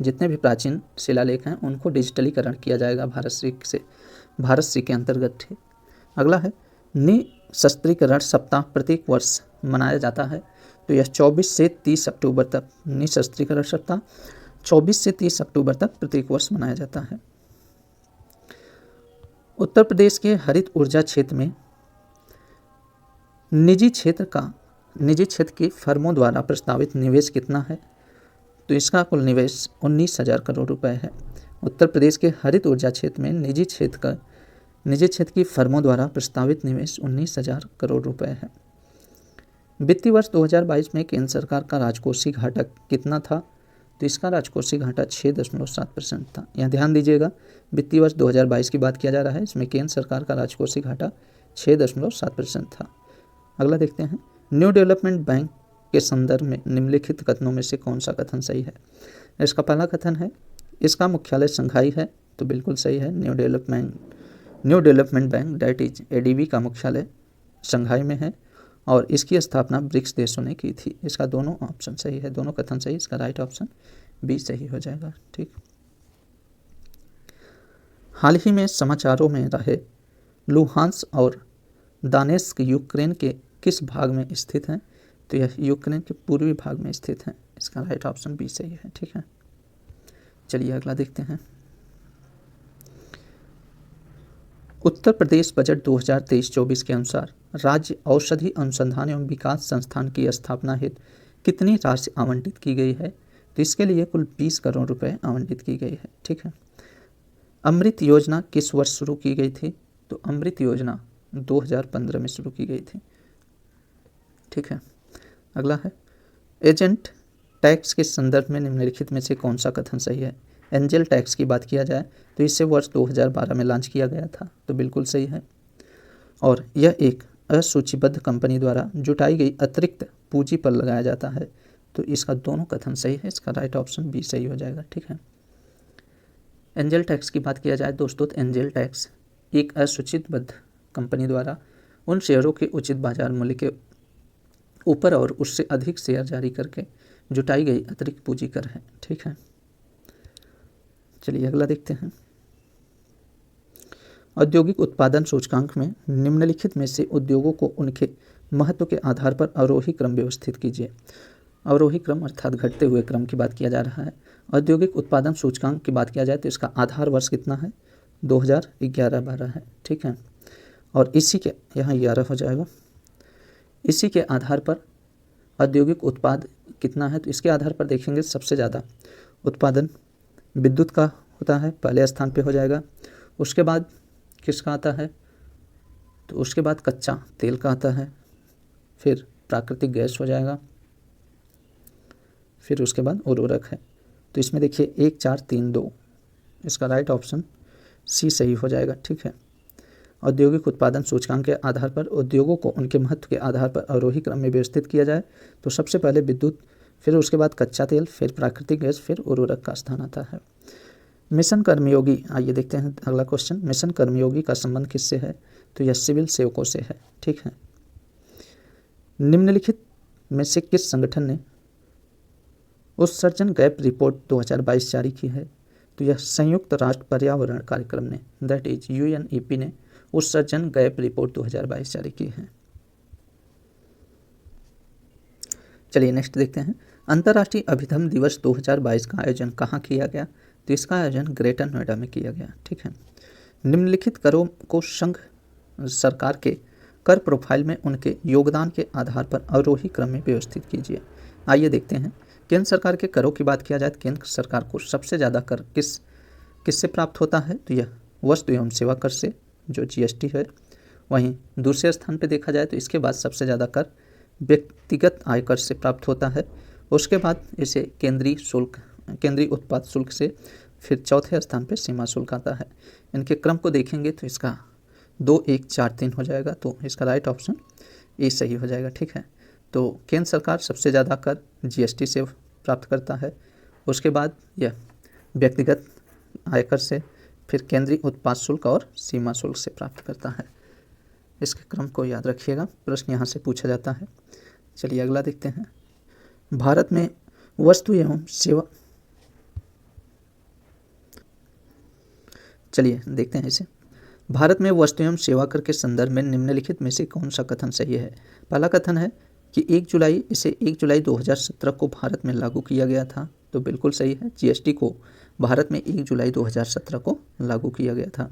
जितने भी प्राचीन शिलालेख हैं उनको डिजिटलीकरण किया जाएगा भारत श्री के अंतर्गत। ठीक, अगला है निशस्त्रीकरण सप्ताह प्रत्येक वर्ष मनाया जाता है। तो यह 24 से 30 अक्टूबर तक निशस्त्रीकरण सप्ताह 24 से 30 अक्टूबर तक प्रत्येक वर्ष मनाया जाता है। उत्तर प्रदेश के हरित ऊर्जा क्षेत्र में निजी क्षेत्र की फर्मों द्वारा प्रस्तावित निवेश कितना है? तो इसका कुल निवेश 19,000 करोड़ रुपए है। उत्तर प्रदेश के हरित ऊर्जा क्षेत्र में निजी क्षेत्र की फर्मों द्वारा प्रस्तावित निवेश 19,000 करोड़ रुपए है। वित्तीय वर्ष 2022 में केंद्र सरकार का राजकोषीय घाटा कितना था? तो इसका राजकोषीय घाटा 6.7% था। यहाँ ध्यान दीजिएगा, वित्तीय वर्ष 2022 की बात किया जा रहा है, इसमें केंद्र सरकार का राजकोषीय घाटा 6.7% था। अगला देखते हैं, न्यू डेवलपमेंट बैंक के संदर्भ में निम्नलिखित कथनों में से कौन सा कथन सही है? इसका पहला कथन है इसका मुख्यालय शंघाई है। तो बिल्कुल सही है, new development bank that is ADB का मुख्यालय शंघाई में है और इसकी स्थापना ब्रिक्स देशों ने की थी। इसका दोनों ऑप्शन सही है, दोनों कथन सही, इसका राइट ऑप्शन बी सही हो जाएगा। ठीक, हाल ही में समाचारों में रहे लुहांस्क और दानेस्क यूक्रेन के किस भाग में स्थित हैं? तो यह यूक्रेन के पूर्वी भाग में स्थित है, इसका राइट ऑप्शन बी सही है। ठीक है, चलिए अगला देखते हैं, उत्तर प्रदेश बजट 2023-24 के अनुसार राज्य औषधि अनुसंधान एवं विकास संस्थान की स्थापना हेतु कितनी राशि आवंटित की गई है? तो इसके लिए कुल 20 करोड़ रुपए आवंटित की गई है। ठीक है, अमृत योजना किस वर्ष शुरू की गई थी? तो अमृत योजना 2015 में शुरू की गई थी। ठीक है, अगला है एजेंट टैक्स के संदर्भ में निम्नलिखित में से कौन सा कथन सही है? एंजल टैक्स की बात किया जाए तो इसे वर्ष 2012 में लॉन्च किया गया था। तो बिल्कुल सही है, और यह एक असूचीबद्ध कंपनी द्वारा जुटाई गई अतिरिक्त पूंजी पर लगाया जाता है। तो इसका दोनों कथन सही है, इसका राइट ऑप्शन बी सही हो जाएगा। ठीक है, एंजल टैक्स की बात किया जाए दोस्तों तो एंजल टैक्स एक असूचीबद्ध कंपनी द्वारा उन शेयरों के उचित बाजार मूल्य के ऊपर और उससे अधिक शेयर जारी करके जुटाई गई अतिरिक्त पूंजी कर है। ठीक है, चलिए अगला देखते हैं, औद्योगिक उत्पादन सूचकांक में निम्नलिखित में से उद्योगों को उनके महत्व के आधार पर अवरोही क्रम व्यवस्थित कीजिए। अवरोही क्रम अर्थात घटते हुए क्रम की बात किया जा रहा है। औद्योगिक उत्पादन सूचकांक की बात किया जाए तो इसका आधार वर्ष कितना है? 2011-12 है। ठीक है, और इसी के यहाँ 11 हो जाएगा। इसी के आधार पर औद्योगिक उत्पाद कितना है? तो इसके आधार पर देखेंगे सबसे ज़्यादा उत्पादन विद्युत का होता है, पहले स्थान पे हो जाएगा। उसके बाद किसका आता है? तो उसके बाद कच्चा तेल का आता है, फिर प्राकृतिक गैस हो जाएगा, फिर उसके बाद उर्वरक है। तो इसमें देखिए 1 4 3 2, इसका राइट ऑप्शन सी सही हो जाएगा। ठीक है, औद्योगिक उत्पादन सूचकांक के आधार पर उद्योगों को उनके महत्व के आधार पर अवरोही क्रम में व्यवस्थित किया जाए तो सबसे पहले विद्युत, फिर उसके बाद कच्चा तेल, फिर प्राकृतिक गैस, फिर उर्वरक का स्थान आता है। मिशन कर्मयोगी, आइए देखते हैं अगला क्वेश्चन, मिशन कर्मयोगी का संबंध किससे है? तो यह सिविल सेवकों से है। ठीक है। निम्नलिखित में से किस संगठन ने उत्सर्जन गैप रिपोर्ट 2022 जारी की है? तो यह संयुक्त राष्ट्र पर्यावरण कार्यक्रम ने, दैट इज UNEP ने उत्सर्जन गैप रिपोर्ट 2022 जारी की है। चलिए नेक्स्ट देखते हैं, अंतर्राष्ट्रीय अभिधम दिवस 2022 का आयोजन कहाँ किया गया? तो इसका आयोजन ग्रेटर नोएडा में किया गया। ठीक है। निम्नलिखित करों को संघ सरकार के कर प्रोफाइल में उनके योगदान के आधार पर अवरोही क्रम में व्यवस्थित कीजिए। आइए देखते हैं। केंद्र सरकार के करों की बात किया जाए तो केंद्र सरकार को सबसे ज़्यादा कर किससे प्राप्त होता है? तो यह वस्तु एवं सेवा कर से, जो GST है। वहीं दूसरे स्थान पर देखा जाए तो इसके बाद सबसे ज़्यादा कर व्यक्तिगत आयकर से प्राप्त होता है। उसके बाद इसे केंद्रीय उत्पाद शुल्क से, फिर चौथे स्थान पर सीमा शुल्क आता है। इनके क्रम को देखेंगे तो इसका 2 1 4 3 हो जाएगा, तो इसका राइट ऑप्शन ए सही हो जाएगा। ठीक है। तो केंद्र सरकार सबसे ज़्यादा कर GST से प्राप्त करता है, उसके बाद यह व्यक्तिगत आयकर से, फिर केंद्रीय उत्पाद शुल्क और सीमा शुल्क से प्राप्त करता है। इसके क्रम को याद रखिएगा, प्रश्न यहाँ से पूछा जाता है। चलिए अगला देखते हैं। भारत में वस्तु एवं सेवा, चलिए देखते हैं इसे। भारत में वस्तु एवं सेवा कर के संदर्भ में निम्नलिखित में से कौन सा कथन सही है? पहला कथन है कि 1 जुलाई 2017 को भारत में लागू किया गया था, तो बिल्कुल सही है। GST को भारत में 1 जुलाई 2017 को लागू किया गया था।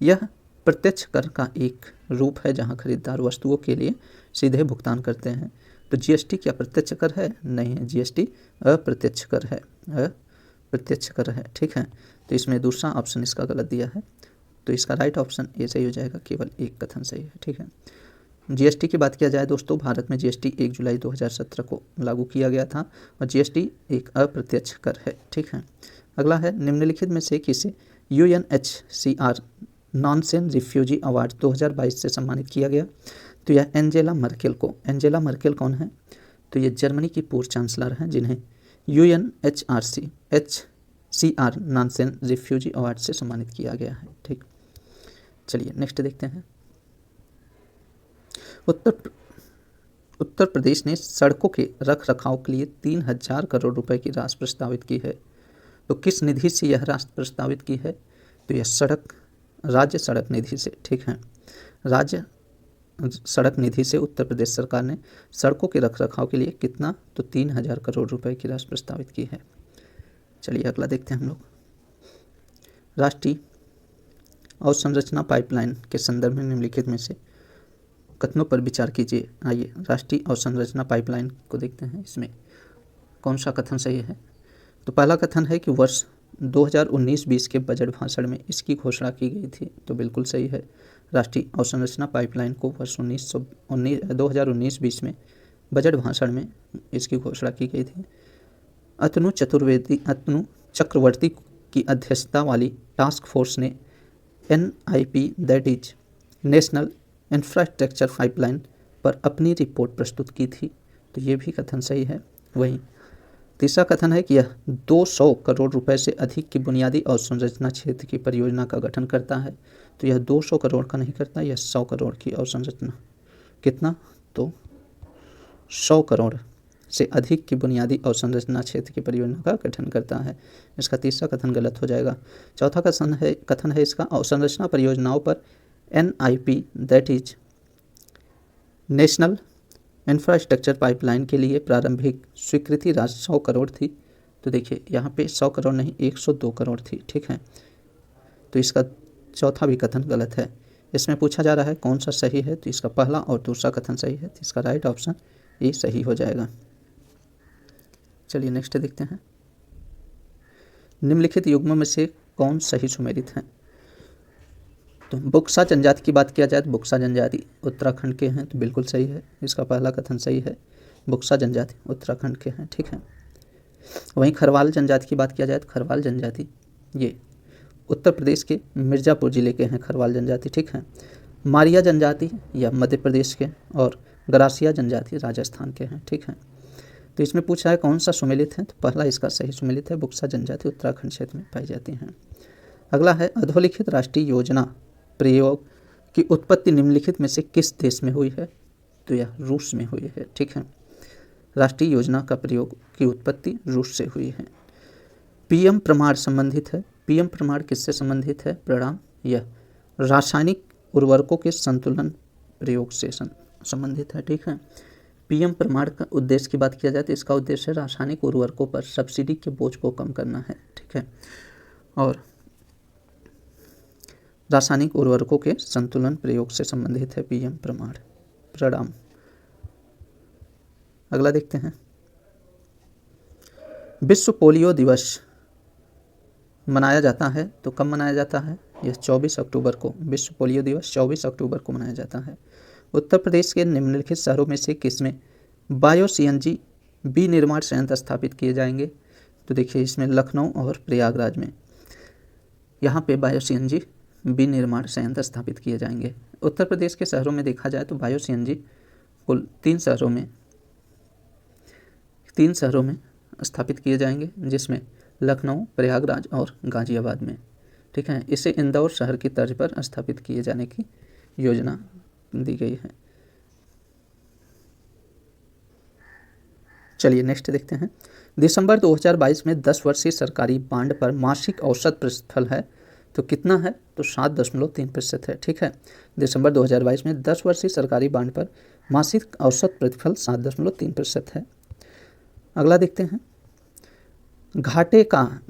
यह प्रत्यक्ष कर का एक रूप है जहां खरीदार वस्तुओं के लिए सीधे भुगतान करते हैं। तो GST क्या प्रत्यक्ष कर है? नहीं है, GST अप्रत्यक्ष कर है, अप्रत्यक्ष कर है। ठीक है। तो इसमें दूसरा ऑप्शन इसका गलत दिया है, तो इसका राइट ऑप्शन ए सही हो जाएगा, केवल एक कथन सही है। ठीक है। GST की बात किया जाए दोस्तों, भारत में GST 1 जुलाई 2017 को लागू किया गया था और GST एक अप्रत्यक्ष कर है। ठीक है। अगला है, निम्नलिखित में से किसे UNHCR नॉनसेन रिफ्यूजी अवार्ड 2022 से सम्मानित किया गया? तो यह एंजेला मर्केल को, एंजेला मर्केल कौन है? तो ये जर्मनी की पूर्व चांसलर हैं जिन्हें UNHCR नॉनसेन रिफ्यूजी अवार्ड से सम्मानित किया गया है। ठीक। चलिए नेक्स्ट देखते हैं। उत्तर प्रदेश ने सड़कों के रख रखाव के लिए 3000 करोड़ रुपए की राशि प्रस्तावित की है। तो किस निधि से यह राशि प्रस्तावित की है? तो यह राज्य सड़क निधि से। ठीक है। राज्य सड़क निधि से उत्तर प्रदेश सरकार ने सड़कों के रख रखाव के लिए कितना? तो 3000 करोड़ रुपए की राशि प्रस्तावित की है। चलिए अगला देखते हैं हम लोग। राष्ट्रीय अवसंरचना पाइपलाइन के संदर्भ में निम्नलिखित में से कथनों पर विचार कीजिए। आइए राष्ट्रीय अवसंरचना पाइपलाइन को देखते हैं, इसमें कौन सा कथन सही है। तो पहला कथन है कि वर्ष 2019-20 के बजट भाषण में इसकी घोषणा की गई थी, तो बिल्कुल सही है। राष्ट्रीय अवसंरचना पाइपलाइन को वर्ष 2019-20 में बजट भाषण में इसकी घोषणा की गई थी। अतनु चक्रवर्ती की अध्यक्षता वाली टास्क फोर्स ने NIP that is national infrastructure pipeline पर अपनी रिपोर्ट प्रस्तुत की थी, तो ये भी कथन सही है। वहीं तीसरा कथन है कि यह 200 करोड़ रुपए से अधिक की बुनियादी अवसंरचना क्षेत्र की परियोजना का गठन करता है, तो यह 200 करोड़ का नहीं करता, यह 100 करोड़ की अवसंरचना, कितना? तो 100 करोड़ से अधिक की बुनियादी अवसंरचना क्षेत्र की परियोजना का गठन करता है। इसका तीसरा कथन गलत हो जाएगा। चौथा कथन है इसका अवसंरचना परियोजनाओं पर NIP that is national infrastructure pipeline के लिए प्रारंभिक स्वीकृति राशि 100 करोड़ थी, तो देखिए यहाँ पे 100 करोड़ नहीं 102 करोड़ थी। ठीक है। तो इसका चौथा भी कथन गलत है। इसमें पूछा जा रहा है कौन सा सही है, तो इसका पहला और दूसरा कथन सही है, तो इसका राइट ऑप्शन ए सही हो जाएगा। चलिए नेक्स्ट देखते हैं। निम्नलिखित युग्मों में से कौन सही सुमेलित है? तो बुक्सा जनजाति की बात किया जाए तो बुक्सा जनजाति उत्तराखंड के हैं, तो बिल्कुल सही है। इसका पहला कथन सही है, बुक्सा जनजाति उत्तराखंड के हैं। ठीक है। वहीं खरवाल जनजाति की बात किया जाए तो खरवाल जनजाति ये उत्तर प्रदेश के मिर्ज़ापुर ज़िले के हैं, खरवाल जनजाति। ठीक है। मारिया जनजाति या मध्य प्रदेश के, और गरासिया जनजाति राजस्थान के हैं। ठीक है। तो इसमें पूछा है कौन सा सुमेलित है, तो पहला इसका सही सुमेलित है, बुक्सा जनजाति उत्तराखंड क्षेत्र में पाई जाती हैं। अगला है अधोलिखित राष्ट्रीय योजना प्रयोग की उत्पत्ति निम्नलिखित में से किस देश में हुई है? तो यह रूस में हुई है। ठीक है, राष्ट्रीय योजना का प्रयोग की उत्पत्ति रूस से हुई है। पीएम प्रमाण संबंधित है। पीएम प्रमाण किससे संबंधित है? प्रणाम, यह रासायनिक उर्वरकों के संतुलन प्रयोग से संबंधित है। ठीक है, पीएम प्रमाण का उद्देश्य की बात किया जाए तो इसका उद्देश्य है रासायनिक उर्वरकों पर सब्सिडी के बोझ को कम करना है। ठीक है, और रासायनिक उर्वरकों के संतुलन प्रयोग से संबंधित है पीएम प्रमाण। प्रणाम। अगला देखते हैं, विश्व पोलियो दिवस मनाया जाता है तो कब मनाया जाता है? यह 24 अक्टूबर को। विश्व पोलियो दिवस 24 अक्टूबर को मनाया जाता है। उत्तर प्रदेश के निम्नलिखित शहरों में से किसमें बायो सीएनजी विनिर्माण संयंत्र स्थापित किए जाएंगे? तो देखिए, इसमें लखनऊ और प्रयागराज में यहाँ पे बायो सीएनजी विनिर्माण संयंत्र स्थापित किए जाएंगे। उत्तर प्रदेश के शहरों में देखा जाए तो बायो सीएनजी कुल 3 शहरों में स्थापित किए जाएंगे, जिसमें लखनऊ, प्रयागराज और गाजियाबाद में। ठीक है, इसे इंदौर शहर की तर्ज पर स्थापित किए जाने की योजना दी गई है। चलिए नेक्स्ट देखते हैं, दिसंबर 2022 में 10 वर्षीय सरकारी बांड पर मासिक औसत प्रतिफल है तो कितना है? तो 7.3% है। ठीक है, दिसंबर 2022 में 10 वर्षीय सरकारी बांड पर मासिक औसत प्रतिफल 7.3% है। अगला देखते हैं, घाटे का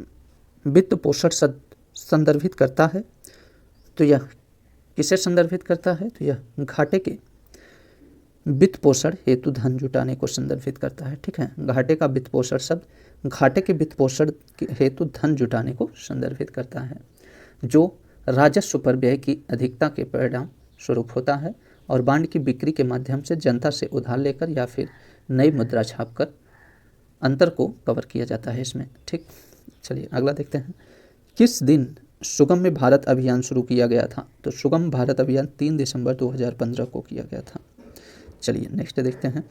वित्त पोषण संदर्भित करता है तो यह किसे संदर्भित करता है? तो यह घाटे के वित्त पोषण हेतु धन जुटाने को संदर्भित करता है। ठीक है, घाटे का वित्त पोषण शब्द घाटे के वित्त पोषण हेतु धन जुटाने को संदर्भित करता है, जो राजस्व पर व्यय की अधिकता के परिणाम स्वरूप होता है और बांड की बिक्री के माध्यम से जनता से उधार लेकर या फिर नई मुद्रा छापकर अंतर को कवर किया जाता है इसमें। ठीक, चलिए अगला देखते हैं, किस दिन सुगम्य भारत अभियान शुरू किया गया था? तो सुगम भारत अभियान 3 दिसंबर 2015 को किया गया था। चलिए नेक्स्ट देखते हैं,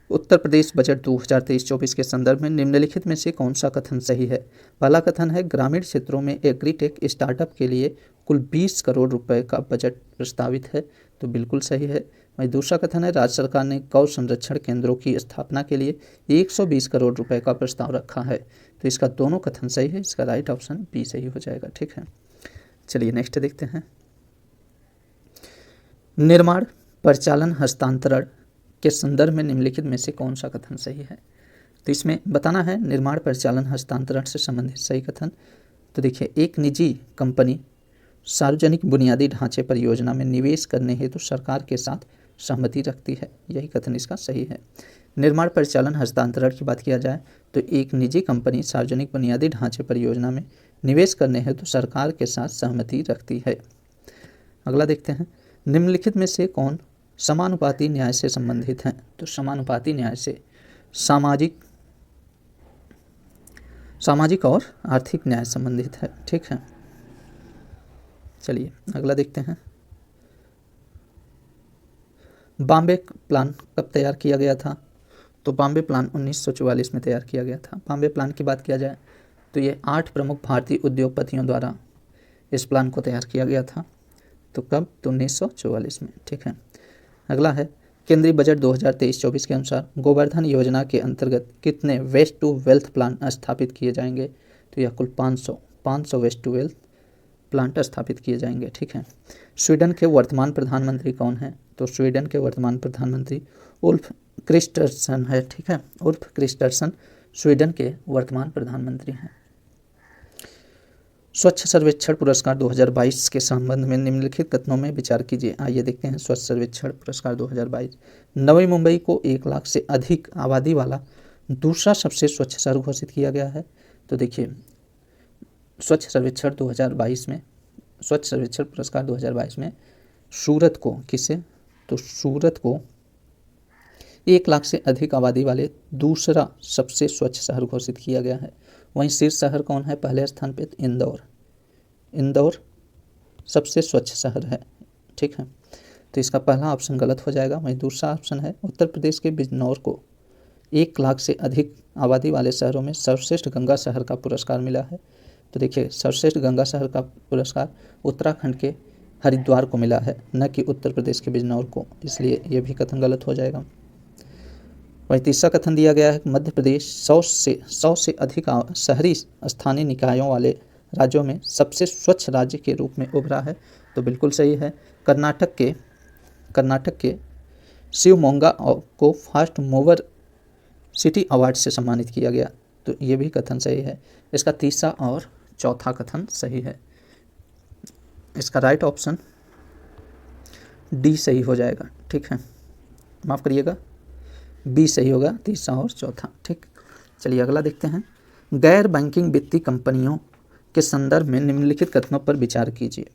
उत्तर प्रदेश बजट 2023-24 के संदर्भ में निम्नलिखित में से कौन सा कथन सही है? पहला कथन है, ग्रामीण क्षेत्रों में एग्रीटेक स्टार्टअप के लिए कुल 20 करोड़ रुपए का बजट प्रस्तावित है, तो बिल्कुल सही है। वहीं दूसरा कथन है, राज्य सरकार ने गौ संरक्षण केंद्रों की स्थापना के लिए 120 करोड़ रुपए का प्रस्ताव रखा है, तो इसका दोनों कथन सही है, इसका राइट ऑप्शन बी सही हो जाएगा। ठीक है, चलिए नेक्स्ट देखते हैं, निर्माण परिचालन हस्तांतरण के संदर्भ में निम्नलिखित में से कौन सा कथन सही है? तो इसमें बताना है निर्माण परिचालन हस्तांतरण से संबंधित सही कथन। तो देखिए, एक निजी कंपनी सार्वजनिक बुनियादी ढांचे परियोजना में निवेश करने हेतु सरकार के साथ सहमति रखती है, यही कथन इसका सही है। निर्माण परिचालन हस्तांतरण की बात किया जाए तो एक निजी कंपनी सार्वजनिक बुनियादी ढांचे परियोजना में निवेश करने हेतु सरकार के साथ सहमति रखती है। अगला देखते हैं, निम्नलिखित में से कौन समानुपाती न्याय से संबंधित हैं? तो समानुपाती न्याय से सामाजिक और आर्थिक न्याय संबंधित है। ठीक है, चलिए अगला देखते हैं, बॉम्बे प्लान कब तैयार किया गया था? तो बॉम्बे प्लान 1944 में तैयार किया गया था। बॉम्बे प्लान की बात किया जाए तो ये 8 प्रमुख भारतीय उद्योगपतियों द्वारा इस प्लान को तैयार किया गया था। तो कब? तो 1944 में। ठीक है, अगला है, केंद्रीय बजट 2023-24 के अनुसार गोवर्धन योजना के अंतर्गत कितने वेस्ट टू वेल्थ प्लांट स्थापित किए जाएंगे? तो यह कुल 500 वेस्ट टू वेल्थ प्लांट स्थापित किए जाएंगे। ठीक है, स्वीडन के वर्तमान प्रधानमंत्री कौन हैं? तो स्वीडन के वर्तमान प्रधानमंत्री उल्फ क्रिस्टर्सन है। ठीक है, उल्फ क्रिस्टर्सन स्वीडन के वर्तमान प्रधानमंत्री हैं। स्वच्छ सर्वेक्षण पुरस्कार 2022 के संबंध में निम्नलिखित कथनों में विचार कीजिए। आइए देखते हैं, स्वच्छ सर्वेक्षण पुरस्कार 2022, नवी मुंबई को 1 लाख से अधिक आबादी वाला दूसरा सबसे स्वच्छ शहर घोषित किया गया है। तो देखिए, स्वच्छ सर्वेक्षण पुरस्कार 2022 में सूरत को किसे? तो सूरत को 1 लाख से अधिक आबादी वाले दूसरा सबसे स्वच्छ शहर घोषित किया गया है। वहीं शीर्ष शहर कौन है? पहले स्थान पे इंदौर सबसे स्वच्छ शहर है। ठीक है, तो इसका पहला ऑप्शन गलत हो जाएगा। वहीं दूसरा ऑप्शन है, उत्तर प्रदेश के बिजनौर को 1 लाख से अधिक आबादी वाले शहरों में सर्वश्रेष्ठ गंगा शहर का पुरस्कार मिला है। तो देखिए, सर्वश्रेष्ठ गंगा शहर का पुरस्कार उत्तराखंड के हरिद्वार को मिला है, न कि उत्तर प्रदेश के बिजनौर को, इसलिए ये भी कथन गलत हो जाएगा। वही तीसरा कथन दिया गया है, मध्य प्रदेश 100 से अधिक शहरी स्थानीय निकायों वाले राज्यों में सबसे स्वच्छ राज्य के रूप में उभरा है, तो बिल्कुल सही है। कर्नाटक के शिवमोगा को फास्ट मूवर सिटी अवार्ड से सम्मानित किया गया, तो ये भी कथन सही है। इसका तीसरा और चौथा कथन सही है। इसका राइट ऑप्शन डी सही हो जाएगा, ठीक है, माफ़ करिएगा, बी सही होगा, तीसरा और चौथा, ठीक। चलिए अगला देखते हैं। गैर बैंकिंग वित्तीय कंपनियों के संदर्भ में निम्नलिखित कथनों पर विचार कीजिए।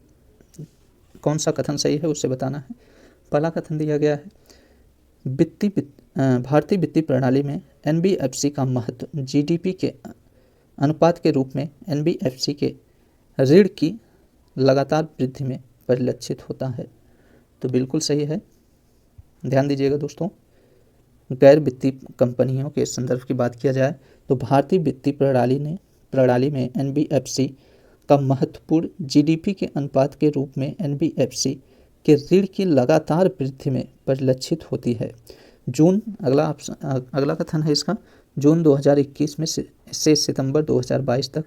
कौन सा कथन सही है उसे बताना है। पहला कथन दिया गया है, भारतीय वित्तीय प्रणाली में एनबीएफसी का महत्व जीडीपी के अनुपात के रूप में एनबीएफसी के ऋण की लगातार वृद्धि में परिलक्षित होता है, तो बिल्कुल सही है। ध्यान दीजिएगा दोस्तों, गैर वित्तीय कंपनियों के संदर्भ की बात किया जाए तो भारतीय वित्तीय प्रणाली में एनबीएफसी का महत्वपूर्ण जीडीपी के अनुपात के रूप में एनबीएफसी के ऋण की लगातार वृद्धि में परिलक्षित होती है। अगला कथन है इसका, जून 2021 में से सितंबर 2022 तक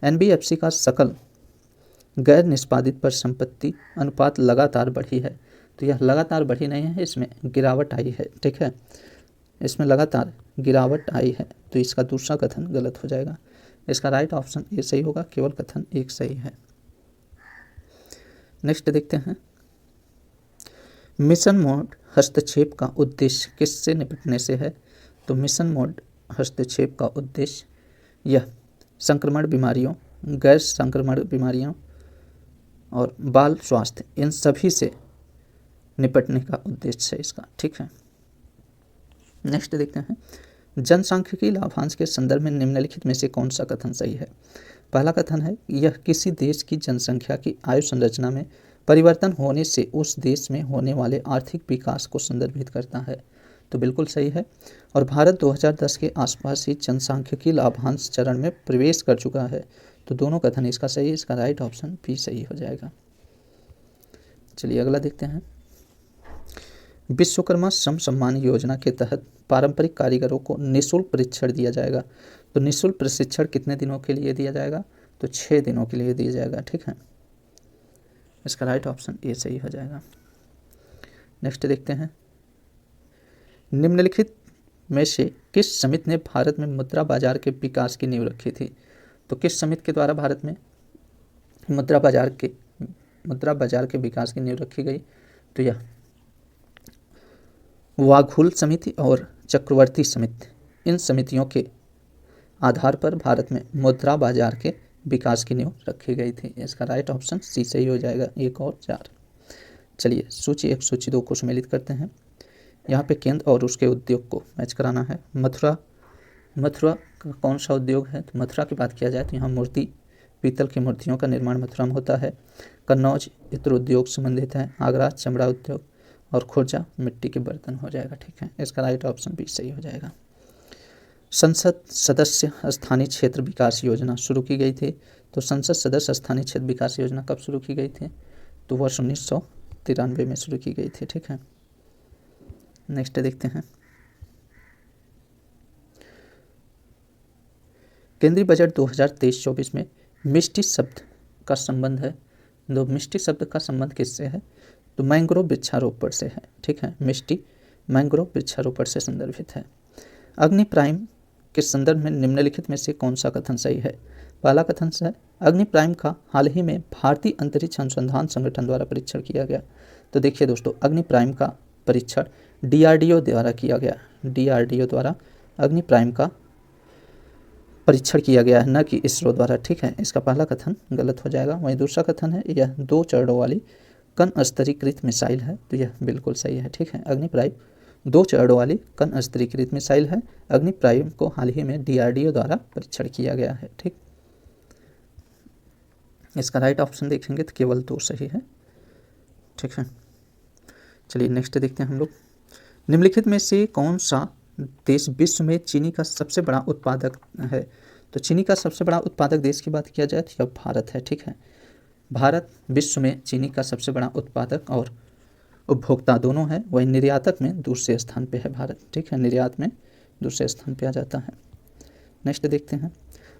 एनबीएफसी का सकल गैर निष्पादित परिसंपत्ति अनुपात लगातार बढ़ी है, तो यह लगातार बढ़ी नहीं है, इसमें गिरावट आई है, ठीक है, इसमें लगातार गिरावट आई है, तो इसका दूसरा कथन गलत हो जाएगा। इसका राइट ऑप्शन ये सही होगा, केवल कथन एक सही है। नेक्स्ट देखते हैं, मिशन मोड हस्तक्षेप का उद्देश्य किससे निपटने से है, तो मिशन मोड हस्तक्षेप का उद्देश्य यह संक्रमण बीमारियों, गैर संक्रमण बीमारियों और बाल स्वास्थ्य, इन सभी से निपटने का उद्देश्य है इसका, ठीक है। नेक्स्ट देखते हैं, जनसांख्यिकी लाभांश के संदर्भ में निम्नलिखित में से कौन सा कथन सही है। पहला कथन है, यह किसी देश की जनसंख्या की आयु संरचना में परिवर्तन होने से उस देश में होने वाले आर्थिक विकास को संदर्भित करता है, तो बिल्कुल सही है। और भारत 2010 के आसपास ही जनसांख्यिकी लाभांश चरण में प्रवेश कर चुका है, तो दोनों कथन इसका सही है, इसका राइट ऑप्शन बी सही हो जाएगा। चलिए अगला देखते हैं, विश्वकर्मा श्रम सम्मान योजना के तहत पारंपरिक कारीगरों को निःशुल्क प्रशिक्षण दिया जाएगा, तो निःशुल्क प्रशिक्षण कितने दिनों के लिए दिया जाएगा, तो 6 दिनों के लिए दिया जाएगा, ठीक है, इसका राइट ऑप्शन ए सही हो जाएगा। नेक्स्ट देखते हैं, निम्नलिखित में से किस समिति ने भारत में मुद्रा बाजार के विकास की नींव रखी थी, तो किस समिति के द्वारा भारत में मुद्रा बाजार के विकास की नींव रखी गई, तो यह वाघुल समिति और चक्रवर्ती समिति, इन समितियों के आधार पर भारत में मुद्रा बाजार के विकास की नींव रखी गई थी, इसका राइट ऑप्शन सी सही हो जाएगा, 1 और 4। चलिए सूची 1 सूची 2 को सम्मिलित करते हैं। यहाँ पे केंद्र और उसके उद्योग को मैच कराना है। मथुरा का कौन सा उद्योग है, तो मथुरा की बात किया जाए तो यहाँ मूर्ति पीतल की मूर्तियों का निर्माण मथुरा में होता है। कन्नौज इत्र उद्योग संबंधित है। आगरा चमड़ा उद्योग और खुर्जा मिट्टी के बर्तन हो जाएगा, ठीक है, इसका राइट ऑप्शन भी सही हो जाएगा। संसद सदस्य स्थानीय क्षेत्र विकास योजना शुरू की गई थी, तो संसद सदस्य स्थानीय क्षेत्र विकास योजना कब शुरू की गई थी, तो वर्ष 1993 में शुरू की गई थी, ठीक है। नेक्स्ट देखते हैं, केंद्रीय बजट 2023-24 में मिष्टी शब्द का संबंध है, तो मिष्टी शब्द का संबंध किससे है, तो मैंग्रोव वृक्षारोपण से है, ठीक है, मिष्टी मैंग्रोव वृक्षारोपण से संदर्भित है। अग्नि प्राइम के संदर्भ में निम्नलिखित में से कौन सा कथन सही है। पहला कथन है, अग्नि प्राइम का हाल ही में भारतीय अंतरिक्ष अनुसंधान संगठन द्वारा परीक्षण किया गया, तो देखिए दोस्तों, अग्नि प्राइम का परीक्षण डीआरडीओ द्वारा किया गया, डीआरडीओ द्वारा अग्नि प्राइम का परीक्षण किया गया है, न कि इसरो द्वारा, ठीक है, इसका पहला कथन गलत हो जाएगा। वहीं दूसरा कथन है, यह 2 चरणों वाली कण स्तरीकृत मिसाइल है, तो यह बिल्कुल सही है, ठीक है, अग्नि प्राइम 2 चरणों वाली कण स्तरीकृत मिसाइल है। अग्नि प्राइम को हाल ही में डीआरडीओ द्वारा परीक्षण किया गया है, ठीक, इसका राइट ऑप्शन देखेंगे तो केवल 2 सही है, ठीक है। चलिए नेक्स्ट देखते हैं हम लोग, निम्नलिखित में से कौन सा देश विश्व में चीनी का सबसे बड़ा उत्पादक है, तो चीनी का सबसे बड़ा उत्पादक देश की बात किया जाए तो यह भारत है, ठीक है। भारत विश्व में चीनी का सबसे बड़ा उत्पादक और उपभोक्ता दोनों है, वही निर्यातक में दूसरे स्थान पे है भारत। ठीक है, निर्यात में दूसरे स्थान पे आ जाता है। नेक्स्ट देखते हैं,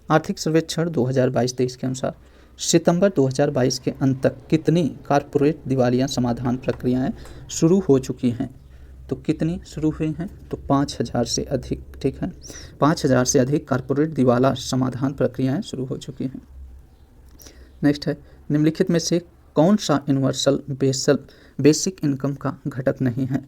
आर्थिक सर्वेक्षण 2022-23 के अनुसार सितंबर 2022 के अंत तक कितनी कारपोरेट दिवालिया समाधान प्रक्रियाएं शुरू हो चुकी हैं? तो कितनी शुरू हुई हैं? तो 5000 से अधिक। ठीक है, 5000 से अधिक कारपोरेट दिवाला समाधान प्रक्रियाएं शुरू हो चुकी हैं। नेक्स्ट है, निम्नलिखित में से कौन सा यूनिवर्सल बेसिक इनकम का घटक नहीं है?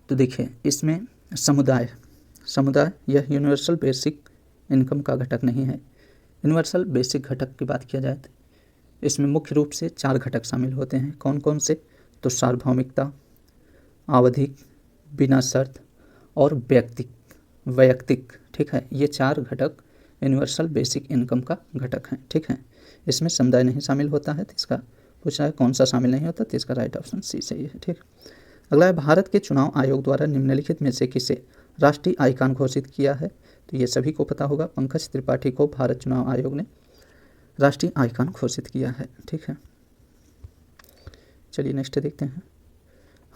तो देखिए, इसमें समुदाय यह यूनिवर्सल बेसिक इनकम का घटक नहीं है। यूनिवर्सल बेसिक घटक की बात किया जाए तो इसमें मुख्य रूप से 4 घटक शामिल होते हैं। कौन कौन से? तो सार्वभौमिकता, आवधिक, बिना शर्त और वैयक्तिक। ठीक है, ये 4 घटक यूनिवर्सल बेसिक इनकम का घटक हैं। ठीक है, इसमें समुदाय नहीं शामिल होता है, तो इसका पूछा है कौन सा शामिल नहीं होता, तो इसका राइट ऑप्शन सी सही है। ठीक, अगला है, भारत के चुनाव आयोग द्वारा निम्नलिखित में से किसे राष्ट्रीय आइकॉन घोषित किया है? तो ये सभी को पता होगा, पंकज त्रिपाठी को भारत चुनाव आयोग ने राष्ट्रीय आइकॉन घोषित किया है। ठीक है, चलिए नेक्स्ट देखते हैं,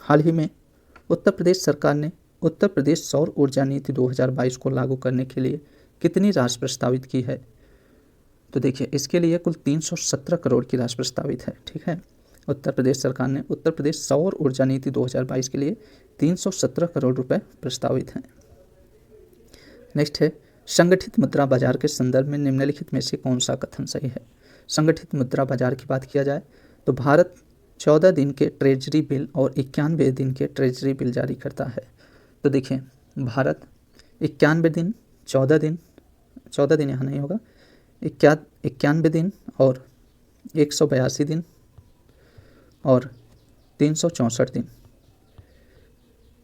हाल ही में उत्तर प्रदेश सरकार ने उत्तर प्रदेश सौर ऊर्जा नीति 2022 को लागू करने के लिए कितनी राशि प्रस्तावित की है? तो देखिए, इसके लिए कुल 317 करोड़ की राशि प्रस्तावित है। ठीक है, उत्तर प्रदेश सरकार ने उत्तर प्रदेश सौर ऊर्जा नीति 2022 के लिए 317 करोड़ रुपए प्रस्तावित हैं। नेक्स्ट है, संगठित मुद्रा बाजार के संदर्भ में निम्नलिखित में से कौन सा कथन सही है? संगठित मुद्रा बाजार की बात किया जाए तो भारत 14 दिन के ट्रेजरी बिल और 91 दिन के ट्रेजरी बिल जारी करता है। तो देखिए, भारत 91 दिन, 14 दिन यहाँ नहीं होगा, 91 दिन और 182 दिन और 364 दिन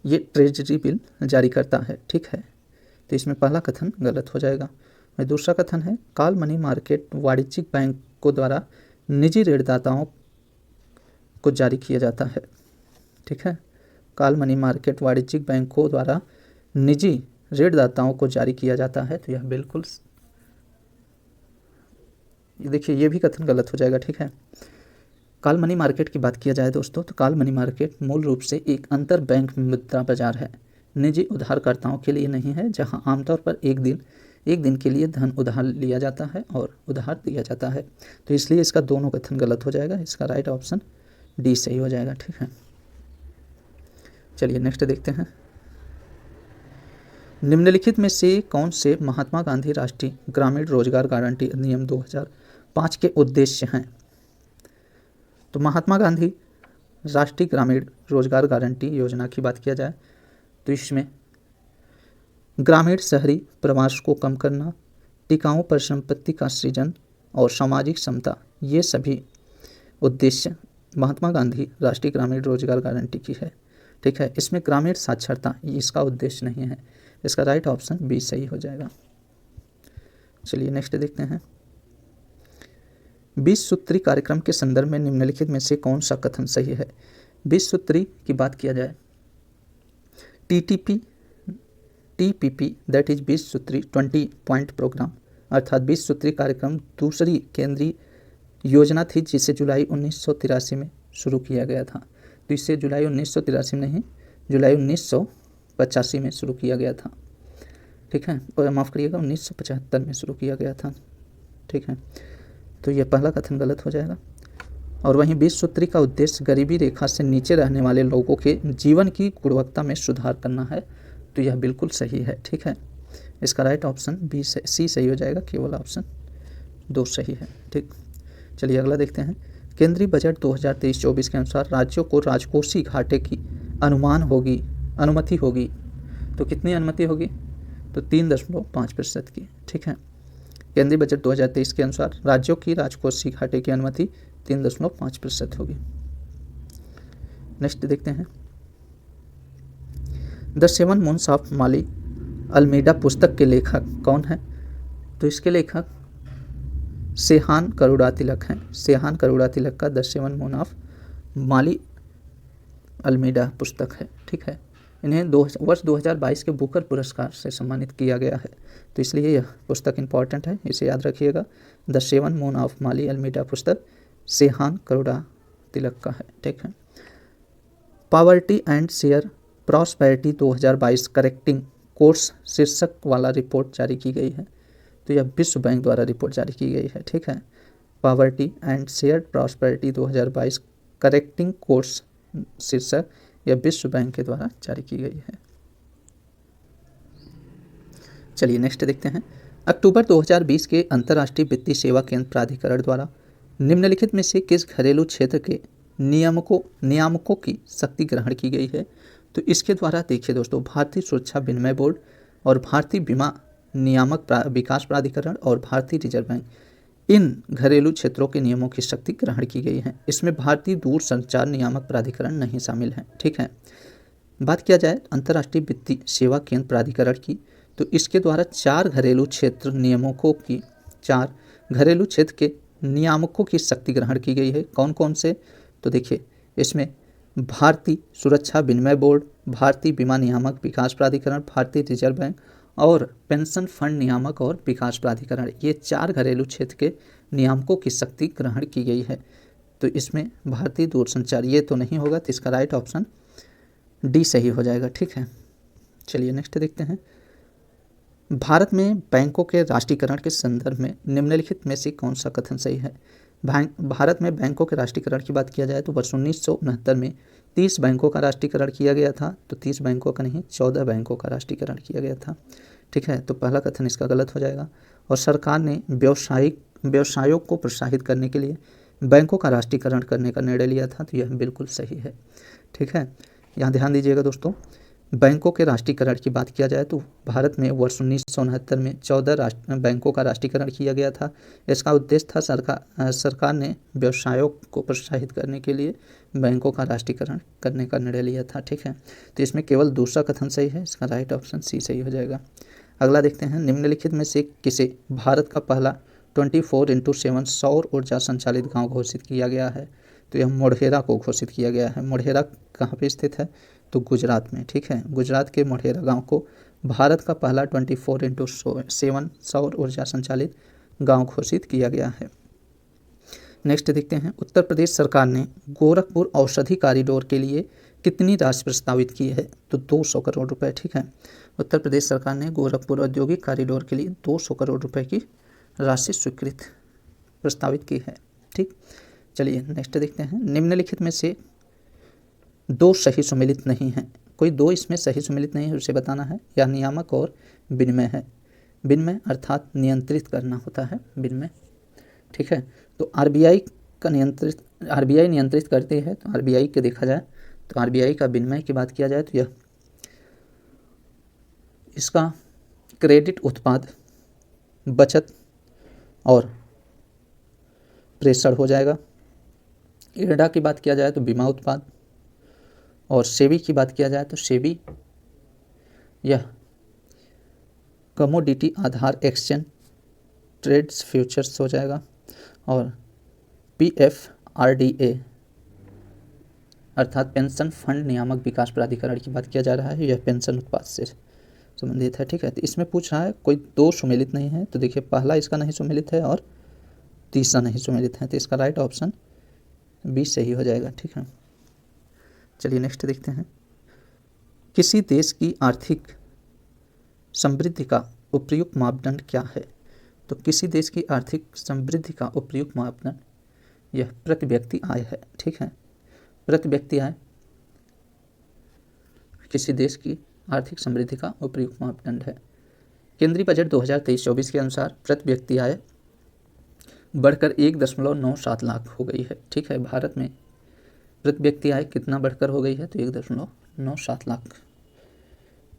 ये ट्रेजरी बिल जारी करता है। ठीक है, तो इसमें पहला कथन गलत हो जाएगा। और दूसरा कथन है, कॉल मनी मार्केट वाणिज्यिक बैंकों द्वारा निजी ऋणदाताओं को जारी किया जाता है। ठीक है, कॉल मनी मार्केट वाणिज्यिक बैंकों द्वारा निजी ऋणदाताओं को जारी किया जाता है, तो यह बिल्कुल देखिए, ये भी कथन गलत हो जाएगा। ठीक है, कॉल मनी मार्केट की बात किया जाए दोस्तों, तो कॉल मनी मार्केट मूल रूप से एक अंतर बैंक मुद्रा बाजार है, निजी उधारकर्ताओं के लिए नहीं है, जहां आमतौर पर एक दिन के लिए धन उधार लिया जाता है और उधार दिया जाता है। तो इसलिए इसका दोनों कथन गलत हो जाएगा, इसका राइट ऑप्शन डी सही हो जाएगा। ठीक है, चलिए नेक्स्ट देखते हैं, निम्नलिखित में से कौन से महात्मा गांधी राष्ट्रीय ग्रामीण रोजगार गारंटी अधिनियम 2005 के उद्देश्य हैं? तो महात्मा गांधी राष्ट्रीय ग्रामीण रोजगार गारंटी योजना की बात किया जाए तो इसमें ग्रामीण शहरी प्रवास को कम करना, टिकाऊ परिसंपत्ति का सृजन और सामाजिक समता, ये सभी उद्देश्य महात्मा गांधी राष्ट्रीय ग्रामीण रोजगार गारंटी की है। ठीक है, इसमें ग्रामीण साक्षरता इसका उद्देश्य नहीं है, इसका राइट ऑप्शन बी सही हो जाएगा। चलिए नेक्स्ट देखते हैं, 20 सूत्री कार्यक्रम के संदर्भ में निम्नलिखित में से कौन सा कथन सही है? 20 सूत्री की बात किया जाए, टीपीपी दैट इज 20 सूत्री 20 पॉइंट प्रोग्राम, अर्थात 20 सूत्री कार्यक्रम दूसरी केंद्रीय योजना थी जिसे जुलाई 1983 में शुरू किया गया था। तो इसे जुलाई 1983 में नहीं, जुलाई 1985 में शुरू किया गया था। ठीक है, और माफ़ करिएगा 1975 में शुरू किया गया था। ठीक है, तो यह पहला कथन गलत हो जाएगा। और वहीं 20 सूत्री का उद्देश्य गरीबी रेखा से नीचे रहने वाले लोगों के जीवन की गुणवत्ता में सुधार करना है, तो यह बिल्कुल सही है। ठीक है, इसका राइट ऑप्शन बी सी सही हो जाएगा, केवल ऑप्शन 2 सही है। ठीक, चलिए अगला देखते हैं, केंद्रीय बजट 2023-24 के अनुसार राज्यों को राजकोषीय घाटे की अनुमति होगी। तो कितनी अनुमति होगी? तो 3.5% की। ठीक है, केंद्रीय बजट 2023 के अनुसार राज्यों की राजकोषीय घाटे की अनुमति 3.5% होगी। नेक्स्ट देखते हैं, the 7 moons of Mali Almeida पुस्तक के लेखक कौन है? तो इसके लेखक सेहान करुणा तिलक हैं। सेहान करुणा तिलक का the 7 moon of Mali Almeida पुस्तक है। ठीक है, इन्हें वर्ष 2022 के बुकर पुरस्कार से सम्मानित किया गया है, तो इसलिए यह पुस्तक इंपॉर्टेंट है, इसे याद रखिएगा। The 7 moon of Mali Almeida पुस्तक सेहान करुणा तिलक का है, ठीक है। Poverty and share prosperity 2022 correcting course शीर्षक वाला रिपोर्ट जारी की गई है। तो यह विश्व बैंक द्वारा रिपोर्ट जारी की गई है, ठीक है। Poverty and share prosperity 2022 correcting course शीर्षक यह विश्व बैंक के द्वारा जारी की गई है। चलिए नेक्स्ट देखते हैं। अक्टूबर 2020 के अंतर्राष्ट्रीय वित्तीय सेवा केंद्र प्राधिकरण द्वारा निम्नलिखित में से किस घरेलू क्षेत्र के नियामकों की शक्ति ग्रहण की गई है? तो इसके द्वारा देखिए दोस्तों, भारतीय सुरक्षा विनिमय बोर्ड और भारतीय बीमा नियामक विकास प्राधिकरण और भारतीय रिजर्व बैंक, इन घरेलू क्षेत्रों के नियमों की शक्ति ग्रहण की गई है। इसमें भारतीय दूरसंचार नियामक प्राधिकरण नहीं शामिल है, ठीक है। बात किया जाए अंतर्राष्ट्रीय वित्तीय सेवा केंद्र प्राधिकरण की, तो इसके द्वारा चार घरेलू क्षेत्र के नियामकों की शक्ति ग्रहण की गई है। कौन कौन से? तो देखिए, इसमें भारतीय सुरक्षा विनिमय बोर्ड, भारतीय बीमा नियामक विकास प्राधिकरण, भारतीय रिजर्व बैंक और पेंशन फंड नियामक और विकास प्राधिकरण, ये चार घरेलू क्षेत्र के नियामकों की शक्ति ग्रहण की गई है। तो इसमें भारतीय दूरसंचार ये तो नहीं होगा, तो इसका राइट ऑप्शन डी सही हो जाएगा, ठीक है। चलिए नेक्स्ट देखते हैं। भारत में बैंकों के राष्ट्रीयकरण के संदर्भ में निम्नलिखित में से कौन सा कथन सही है? भारत में बैंकों के राष्ट्रीयकरण की बात किया जाए तो वर्ष 1969 में 30 बैंकों का राष्ट्रीयकरण किया गया था। तो 30 बैंकों का नहीं, 14 बैंकों का राष्ट्रीयकरण किया गया था, ठीक है। तो पहला कथन इसका गलत हो जाएगा। और सरकार ने व्यवसायों को प्रोत्साहित करने के लिए बैंकों का राष्ट्रीयकरण करने का निर्णय लिया था। तो यह बिल्कुल सही है, ठीक है। यहाँ ध्यान दीजिएगा दोस्तों, बैंकों के राष्ट्रीयकरण की बात किया जाए तो भारत में वर्ष 1969 में 14 बैंकों का राष्ट्रीयकरण किया गया था। इसका उद्देश्य था सरकार ने व्यवसायों को प्रोत्साहित करने के लिए बैंकों का राष्ट्रीयकरण करने का निर्णय लिया था, ठीक है। तो इसमें केवल दूसरा कथन सही है, इसका राइट ऑप्शन सी सही हो जाएगा। अगला देखते हैं। निम्नलिखित में से किसे भारत का पहला 24/7 सौर ऊर्जा संचालित गाँव घोषित किया गया है? तो यह मोढेरा को घोषित किया गया है। मोढेरा कहाँ पे स्थित है? तो गुजरात में, ठीक है। गुजरात के मोढेरा गांव को भारत का पहला 24/7 सौर ऊर्जा संचालित गांव घोषित किया गया है। नेक्स्ट देखते हैं। उत्तर प्रदेश सरकार ने गोरखपुर औषधि कॉरिडोर के लिए कितनी राशि प्रस्तावित की है? तो 200 करोड़ रुपए, ठीक है। उत्तर प्रदेश सरकार ने गोरखपुर औद्योगिक कॉरिडोर के लिए 200 करोड़ रुपए की राशि प्रस्तावित की है, ठीक। चलिए नेक्स्ट देखते हैं। निम्नलिखित में से दो सही सुमेलित नहीं है। कोई दो इसमें सही सुमेलित नहीं है, उसे बताना है। या नियामक और विनिमय है। विनिमय अर्थात नियंत्रित करना होता है विनिमय, ठीक है। तो आरबीआई नियंत्रित करती है। तो आरबीआई के देखा जाए तो आरबीआई का विनिमय की बात किया जाए तो यह इसका क्रेडिट उत्पाद, बचत और प्रेषण हो जाएगा। इरडा की बात किया जाए तो बीमा उत्पाद, और सेबी की बात किया जाए तो सेबी यह कमोडिटी आधार एक्सचेंज ट्रेड्स फ्यूचर्स हो जाएगा। और PFRDA अर्थात पेंशन फंड नियामक विकास प्राधिकरण की बात किया जा रहा है, यह पेंशन उत्पाद से संबंधित है, ठीक है। तो इसमें पूछ रहा है कोई दो सुमेलित नहीं है। तो देखिए, पहला इसका नहीं सुमेलित है और तीसरा नहीं सुमेलित है। तो इसका राइट ऑप्शन बी सही हो जाएगा, ठीक है। चलिए नेक्स्ट देखते हैं। किसी देश की आर्थिक समृद्धि का उपयुक्त मापदंड क्या है? तो किसी देश की आर्थिक समृद्धि का उपयुक्त मापदंड यह प्रति व्यक्ति आय है, ठीक है। प्रति व्यक्ति आय किसी देश की आर्थिक समृद्धि का उपयुक्त मापदंड है। केंद्रीय बजट 2023-24 के अनुसार प्रति व्यक्ति आय बढ़कर 1.97 लाख हो गई है, ठीक है। भारत में प्रति व्यक्ति आय कितना बढ़कर हो गई है? तो 1.97 लाख।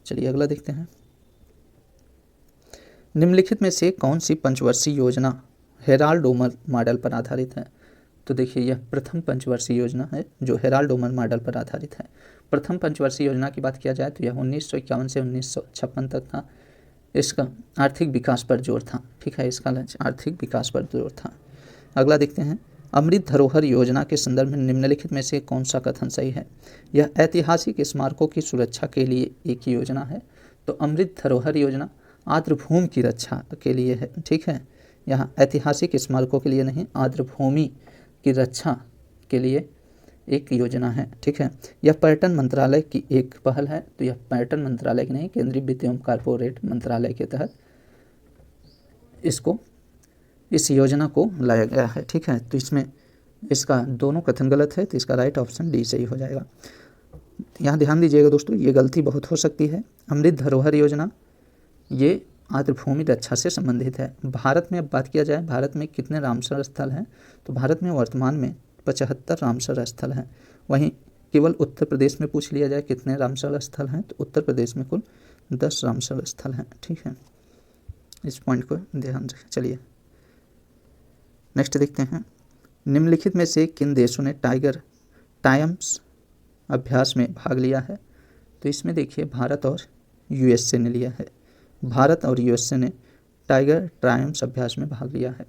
चलिए अगला देखते हैं। निम्नलिखित में से कौन सी पंचवर्षीय योजना हेराल्ड ओमर मॉडल पर आधारित है? तो देखिए, यह प्रथम पंचवर्षीय योजना है जो हेराल्ड ओमर मॉडल पर आधारित है। प्रथम पंचवर्षीय योजना की बात किया जाए तो यह 1951 से 1956 तक था। इसका आर्थिक विकास पर जोर था, ठीक है। इसका लक्ष्य आर्थिक विकास पर जोर था। अगला देखते हैं। अमृत धरोहर योजना के संदर्भ में निम्नलिखित में से कौन सा कथन सही है? यह ऐतिहासिक स्मारकों की सुरक्षा के लिए एक योजना है। तो अमृत धरोहर योजना आर्द्रभूमि की रक्षा के लिए है, ठीक है। यहाँ ऐतिहासिक स्मारकों के लिए नहीं, आर्द्रभूमि की रक्षा के लिए एक योजना है, ठीक है। यह पर्यटन मंत्रालय की एक पहल है, तो यह पर्यटन मंत्रालय की नहीं, केंद्रीय वित्त एवं कॉर्पोरेट मंत्रालय के तहत इस योजना को लाया गया है, ठीक है। तो इसमें इसका दोनों कथन गलत है, तो इसका राइट ऑप्शन डी सही हो जाएगा। यहाँ ध्यान दीजिएगा दोस्तों, ये गलती बहुत हो सकती है। अमृत धरोहर योजना ये आर्द्रभूमि रक्षा से संबंधित है। भारत में अब बात किया जाए, भारत में कितने रामसर स्थल हैं, तो भारत में वर्तमान में 75 रामसर स्थल हैं। वहीं केवल उत्तर प्रदेश में पूछ लिया जाए कितने रामसर स्थल हैं, तो उत्तर प्रदेश में कुल 10 रामसर स्थल हैं, ठीक है। इस पॉइंट को ध्यान रखें। चलिए नेक्स्ट देखते हैं, निम्नलिखित में से किन देशों ने टाइगर टाइम्स अभ्यास में भाग लिया है, तो इसमें देखिए भारत और यूएसए ने लिया है। भारत और यूएसए ने टाइगर ट्रायम्स अभ्यास में भाग लिया है।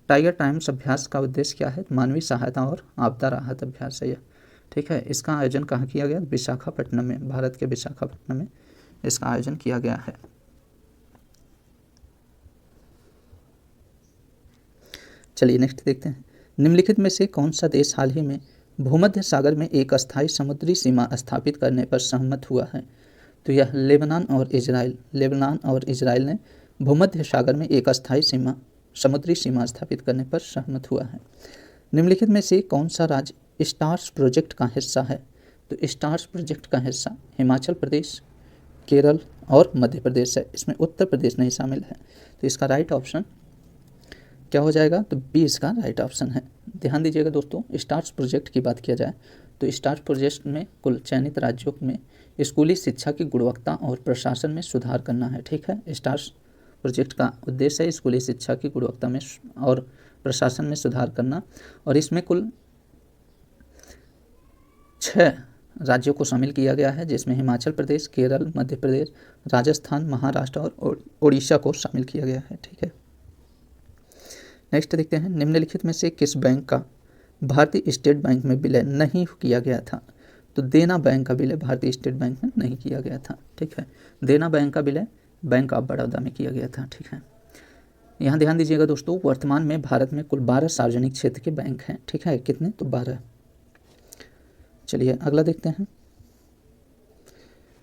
टाइगर ट्रायम्स अभ्यास का उद्देश्य क्या है, मानवीय सहायता और आपदा राहत अभ्यास है यह, ठीक है। इसका आयोजन कहाँ किया गया, विशाखापट्टनम में, भारत के विशाखापट्टनम में इसका आयोजन किया गया है। चलिए नेक्स्ट देखते हैं, निम्नलिखित में से कौन सा देश हाल ही में भूमध्य सागर में एक अस्थायी समुद्री सीमा स्थापित करने पर सहमत हुआ है, तो यह लेबनान और इजराइल ने भूमध्य सागर में एक अस्थायी समुद्री सीमा स्थापित करने पर सहमत हुआ है। निम्नलिखित में से कौन सा राज्य स्टार्स प्रोजेक्ट का हिस्सा है, तो स्टार्स प्रोजेक्ट का हिस्सा हिमाचल प्रदेश, केरल और मध्य प्रदेश है। इसमें उत्तर प्रदेश नहीं शामिल है, तो इसका राइट ऑप्शन क्या हो जाएगा, तो बी इसका राइट ऑप्शन है। ध्यान दीजिएगा दोस्तों, स्टार्स प्रोजेक्ट की बात किया जाए तो स्टार्स प्रोजेक्ट में कुल चयनित राज्यों में स्कूली शिक्षा की गुणवत्ता और प्रशासन में सुधार करना है, ठीक है। स्टार्स प्रोजेक्ट का उद्देश्य है स्कूली शिक्षा की गुणवत्ता में और प्रशासन में सुधार करना, और इसमें कुल 6 राज्यों को शामिल किया गया है, जिसमें हिमाचल प्रदेश, केरल, मध्य प्रदेश, राजस्थान, महाराष्ट्र और उड़ीसा को शामिल किया गया है, ठीक है। नेक्स्ट देखते हैं, निम्नलिखित में से किस बैंक का भारतीय स्टेट बैंक में विलय नहीं किया गया था, तो देना बैंक का विलय भारतीय स्टेट बैंक में नहीं किया गया था, ठीक है। देना बैंक का विलय बैंक ऑफ बड़ौदा में किया गया था, ठीक है। यहाँ ध्यान दीजिएगा दोस्तों, वर्तमान में भारत में कुल 12 सार्वजनिक क्षेत्र के बैंक हैं, ठीक है। कितने, तो 12। चलिए अगला देखते हैं,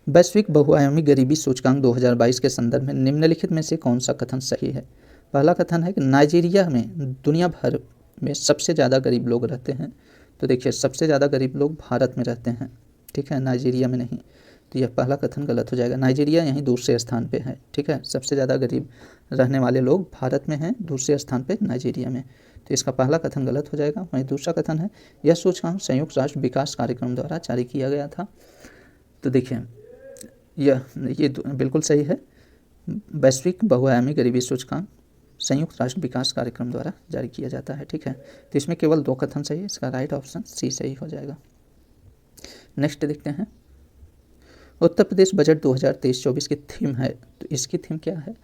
वैश्विक बहुआयामी गरीबी सूचकांक 2022 के संदर्भ में निम्नलिखित में से कौन सा कथन सही है। पहला कथन है कि नाइजीरिया में दुनिया भर में सबसे ज़्यादा गरीब लोग रहते हैं, तो देखिए सबसे ज़्यादा गरीब लोग भारत में रहते हैं, ठीक है, नाइजीरिया में नहीं, तो यह पहला कथन गलत हो जाएगा। नाइजीरिया यहीं दूसरे स्थान पे है, ठीक है। सबसे ज़्यादा गरीब रहने वाले लोग भारत में हैं, दूसरे स्थान पे नाइजीरिया में, तो इसका पहला कथन गलत हो जाएगा। वहीं दूसरा कथन है, यह सूचकांक संयुक्त राष्ट्र विकास कार्यक्रम द्वारा जारी किया गया था, तो देखिए ये बिल्कुल सही है। वैश्विक बहुआयामी गरीबी सूचकांक संयुक्त राष्ट्र विकास कार्यक्रम द्वारा जारी किया जाता है, ठीक है। तो इसमें केवल 2 कथन सही है, इसका राइट ऑप्शन सी सही हो जाएगा। नेक्स्ट देखते हैं, उत्तर प्रदेश बजट 2023-24 की थीम है, तो इसकी थीम क्या है,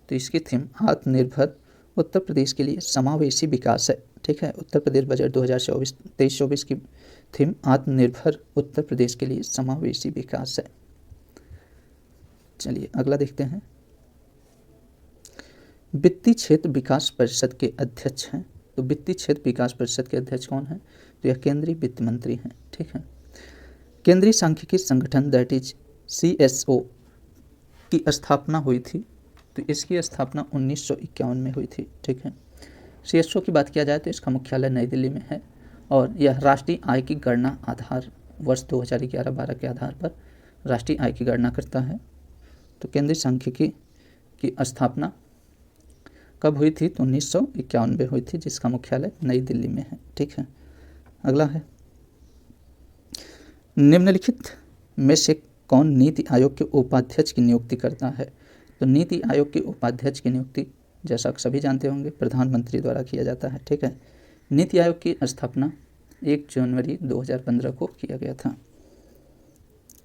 तो इसकी थीम आत्मनिर्भर उत्तर प्रदेश के लिए समावेशी विकास है, ठीक है। उत्तर प्रदेश बजट 2023-24 की थीम आत्मनिर्भर उत्तर प्रदेश के लिए समावेशी विकास है। चलिए अगला देखते हैं, वित्तीय क्षेत्र विकास परिषद के अध्यक्ष हैं, तो वित्तीय क्षेत्र विकास परिषद के अध्यक्ष कौन है, तो यह केंद्रीय वित्त मंत्री हैं, ठीक है। केंद्रीय सांख्यिकी संगठन दैट इज CSO की स्थापना हुई थी, तो इसकी स्थापना 1951 में हुई थी, ठीक है। CSO की बात किया जाए तो इसका मुख्यालय नई दिल्ली में है, और यह राष्ट्रीय आय की गणना आधार वर्ष 2011-12 के आधार पर राष्ट्रीय आय की गणना करता है। तो केंद्रीय सांख्यिकी की स्थापना कब हुई थी, तो 1951 में हुई थी, जिसका मुख्यालय नई दिल्ली में है, ठीक है। अगला है, निम्नलिखित में से कौन नीति आयोग के उपाध्यक्ष की नियुक्ति करता है, तो नीति आयोग के उपाध्यक्ष की नियुक्ति जैसा सभी जानते होंगे प्रधानमंत्री द्वारा किया जाता है, ठीक है। नीति आयोग की स्थापना 1 जनवरी 2015 को किया गया था।